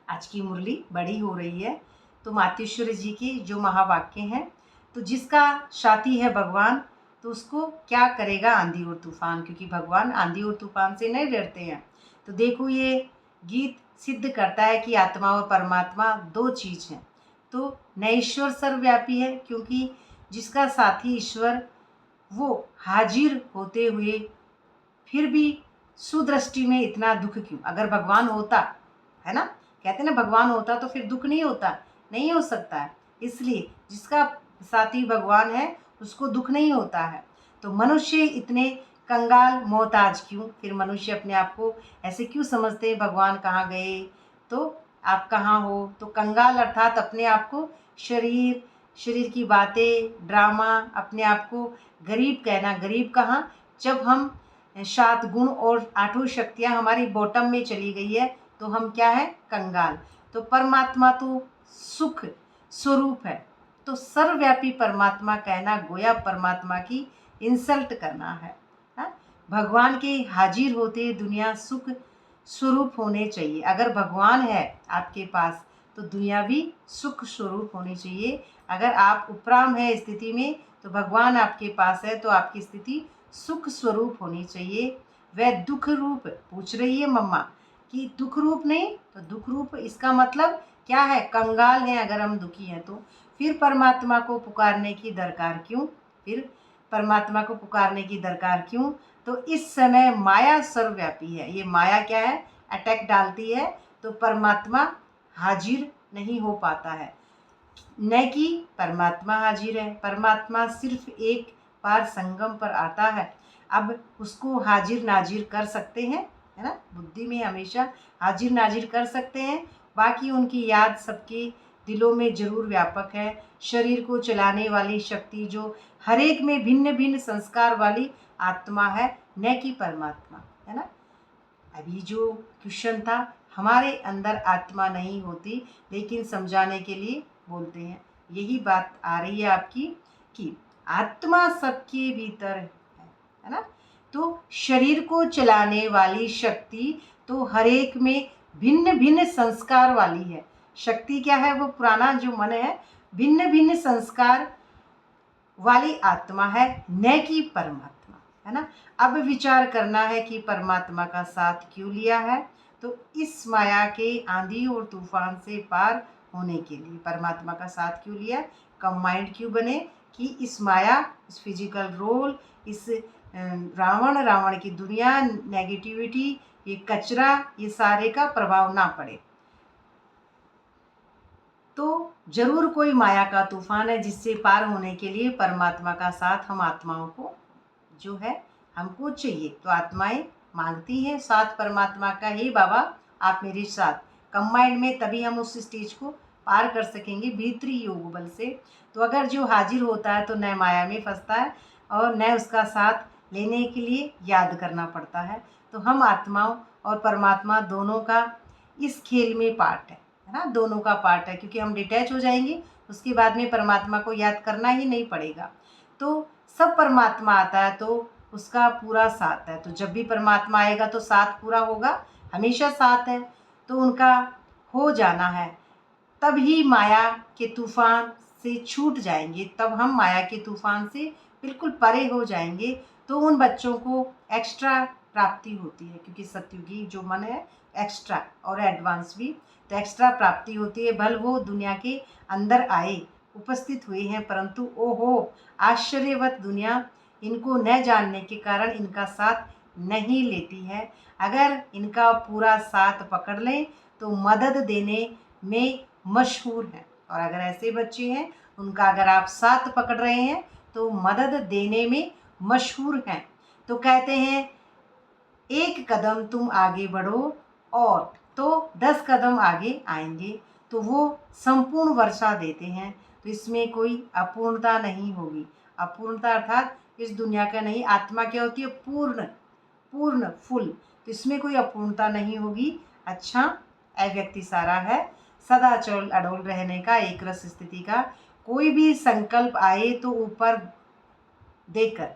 आज की मुरली बड़ी हो रही है, तो मातेश्वरी जी के जो महावाक्य हैं, तो जिसका साथी है भगवान, तो उसको क्या करेगा आंधी और तूफान, क्योंकि भगवान आंधी और तूफान से नहीं डरते हैं। तो देखो ये गीत सिद्ध करता है कि आत्मा और परमात्मा दो चीज़ हैं। तो न ईश्वर सर्वव्यापी है, क्योंकि जिसका साथी ईश्वर वो हाजिर होते हुए फिर भी सुदृष्टि में इतना दुख क्यों। अगर भगवान होता, है ना, कहते ना भगवान होता तो फिर दुख नहीं होता, नहीं हो सकता है। इसलिए जिसका साथी भगवान है उसको दुख नहीं होता है। तो मनुष्य इतने कंगाल मोहताज क्यों, फिर मनुष्य अपने आप को ऐसे क्यों समझते हैं, भगवान कहाँ गए, तो आप कहाँ हो। तो कंगाल अर्थात अपने आप को शरीर की बातें, ड्रामा, अपने आप को गरीब कहना। गरीब कहाँ, जब हम 7 गुण और 8 शक्तियाँ हमारी बॉटम में चली गई है, तो हम क्या है, कंगाल। तो परमात्मा तो सुख स्वरूप है, तो सर्वव्यापी परमात्मा कहना गोया परमात्मा की इंसल्ट करना है। भगवान के हाजिर होते दुनिया सुख स्वरूप होने चाहिए। अगर भगवान है आपके पास तो दुनिया भी सुख स्वरूप होनी चाहिए। अगर आप उपराम है स्थिति में, तो भगवान आपके पास है तो आपकी स्थिति सुख स्वरूप होनी चाहिए। वह दुख रूप पूछ रही है मम्मा, कि दुख रूप नहीं, तो दुख रूप इसका मतलब क्या है, कंगाल हैं अगर हम दुखी हैं तो फिर परमात्मा को पुकारने की दरकार क्यों, फिर परमात्मा को पुकारने की दरकार क्यों। तो इस समय माया सर्वव्यापी है, ये माया क्या है, अटैक डालती है, तो परमात्मा हाजिर नहीं हो पाता है, न कि परमात्मा हाजिर है। परमात्मा सिर्फ एक बार संगम पर आता है, अब उसको हाजिर नाजिर कर सकते हैं, है ना, बुद्धि में हमेशा हाजिर नाजिर कर सकते हैं, बाकी उनकी याद सबके दिलों में जरूर व्यापक है। शरीर को चलाने वाली शक्ति जो हर एक में भिन्न भिन्न संस्कार वाली आत्मा है, न कि परमात्मा, है ना। अभी जो क्वेश्चन था, हमारे अंदर आत्मा नहीं होती, लेकिन समझाने के लिए बोलते हैं, यही बात आ रही है आपकी कि आत्मा सबके भीतर है ना। तो शरीर को चलाने वाली शक्ति तो हर एक में भिन्न भिन्न संस्कार वाली है। शक्ति क्या है, वो पुराना जो मन है, भिन्न भिन्न संस्कार वाली आत्मा है, न कि परमात्मा, है ना। अब विचार करना है कि परमात्मा का साथ क्यों लिया है, तो इस माया के आंधी और तूफान से पार होने के लिए परमात्मा का साथ क्यों लिया, कम माइंड क्यों बने, कि इस माया, इस फिजिकल रोल, इस रावण की दुनिया, नेगेटिविटी, ये कचरा, ये सारे का प्रभाव ना पड़े। तो जरूर कोई माया का तूफान है जिससे पार होने के लिए परमात्मा का साथ हम आत्माओं को जो है हमको चाहिए। तो आत्माएं मांगती हैं साथ परमात्मा का, ही बाबा आप मेरे साथ, कंबाइंड में तभी हम उस स्टेज को पार कर सकेंगे भीतरी योग बल से। तो अगर जो हाजिर होता है तो न माया में फंसता है और न उसका साथ लेने के लिए याद करना पड़ता है। तो हम आत्माओं और परमात्मा दोनों का इस खेल में पार्ट है ना, दोनों का पार्ट है, क्योंकि हम डिटैच हो जाएंगे, उसके बाद में परमात्मा को याद करना ही नहीं पड़ेगा। तो सब परमात्मा आता है तो उसका पूरा साथ है, तो जब भी परमात्मा आएगा तो साथ पूरा होगा, हमेशा साथ है, तो उनका हो जाना है, तब ही माया के तूफान से छूट जाएंगे, तब हम माया के तूफान से बिल्कुल परे हो जाएंगे। तो उन बच्चों को एक्स्ट्रा प्राप्ति होती है, क्योंकि सत्युगी जो मन है एक्स्ट्रा और एडवांस भी, तो एक्स्ट्रा प्राप्ति होती है। भल वो दुनिया के अंदर आए, उपस्थित हुए हैं, परंतु ओहो आश्चर्यवत दुनिया इनको न जानने के कारण इनका साथ नहीं लेती है। अगर इनका पूरा साथ पकड़ लें तो मदद देने में मशहूर है, और अगर ऐसे बच्चे हैं उनका अगर आप साथ पकड़ रहे हैं तो मदद देने में मशहूर हैं। तो कहते हैं एक कदम तुम आगे बढ़ो और तो 10 कदम आगे आएंगे, तो वो संपूर्ण वर्षा देते हैं। तो इसमें कोई अपूर्णता नहीं होगी। अपूर्णता अर्थात इस दुनिया का नहीं, आत्मा क्या होती है, पूर्ण, पूर्ण फुल, तो इसमें कोई अपूर्णता नहीं होगी। अच्छा अव्यक्ति सारा है, सदा चल अडोल रहने का, एक रस स्थिति का। कोई भी संकल्प आए तो ऊपर देकर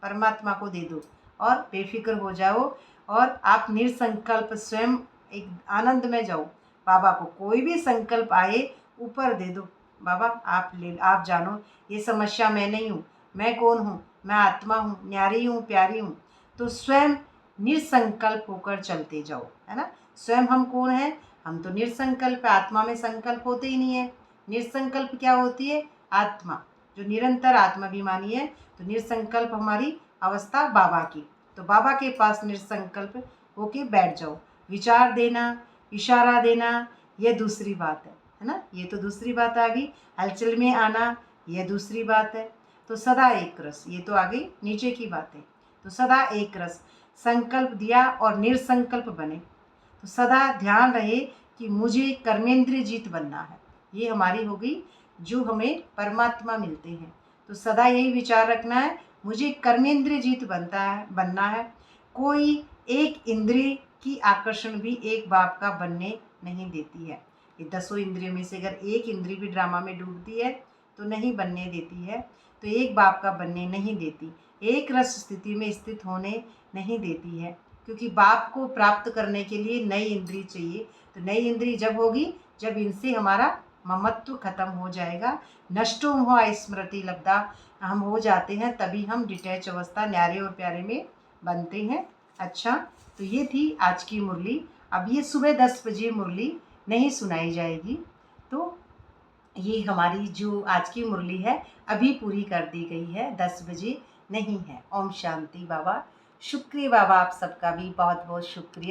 परमात्मा को दे दो और बेफिक्र हो जाओ, और आप निसंकल्प स्वयं एक आनंद में जाओ। बाबा को कोई भी संकल्प आए ऊपर दे दो, बाबा आप जानो ये समस्या मैं नहीं हूँ, मैं कौन हूँ, मैं आत्मा हूँ, न्यारी हूँ, प्यारी हूँ। तो स्वयं निसंकल्प होकर चलते जाओ, है ना। स्वयं हम कौन है, हम तो निसंकल्प है, आत्मा में संकल्प होते ही नहीं है। निसंकल्प क्या होती है, आत्मा जो निरंतर आत्माभिमानी है। तो निसंकल्प हमारी अवस्था बाबा की, तो बाबा के पास निसंकल्प होके बैठ जाओ। विचार देना, इशारा देना, ये दूसरी बात है ना, ये तो दूसरी बात आ गई। हलचल में आना, ये दूसरी बात है। तो सदा एक रस, ये तो आ गई नीचे की बातें। तो सदा एक रस, संकल्प दिया और निसंकल्प बने। तो सदा ध्यान रहे कि मुझे कर्मेंद्रिय जीत बनना है, ये हमारी होगी जो हमें परमात्मा मिलते हैं। तो सदा यही विचार रखना है, मुझे कर्मेंद्रिय जीत बनना है। कोई एक इंद्रिय की आकर्षण भी एक बाप का बनने नहीं देती है। ये 10 इंद्रियों में से अगर एक इंद्रिय भी ड्रामा में डूबती है तो नहीं बनने देती है, तो एक बाप का बनने नहीं देती, एक रस स्थिति में स्थित होने नहीं देती है। क्योंकि बाप को प्राप्त करने के लिए नई इंद्रिय चाहिए। तो नई इंद्रिय जब होगी जब इनसे हमारा ममत्व खत्म हो जाएगा, नष्टो मोह स्मृति लब्धा हम हो जाते हैं, तभी हम डिटैच अवस्था न्यारे और प्यारे में बनते हैं। अच्छा, तो ये थी आज की मुरली। अब ये सुबह 10 बजे मुरली नहीं सुनाई जाएगी। तो ये हमारी जो आज की मुरली है अभी पूरी कर दी गई है, 10 बजे नहीं है। ओम शांति बाबा। शुक्रिया बाबा, आप सबका भी बहुत बहुत शुक्रिया।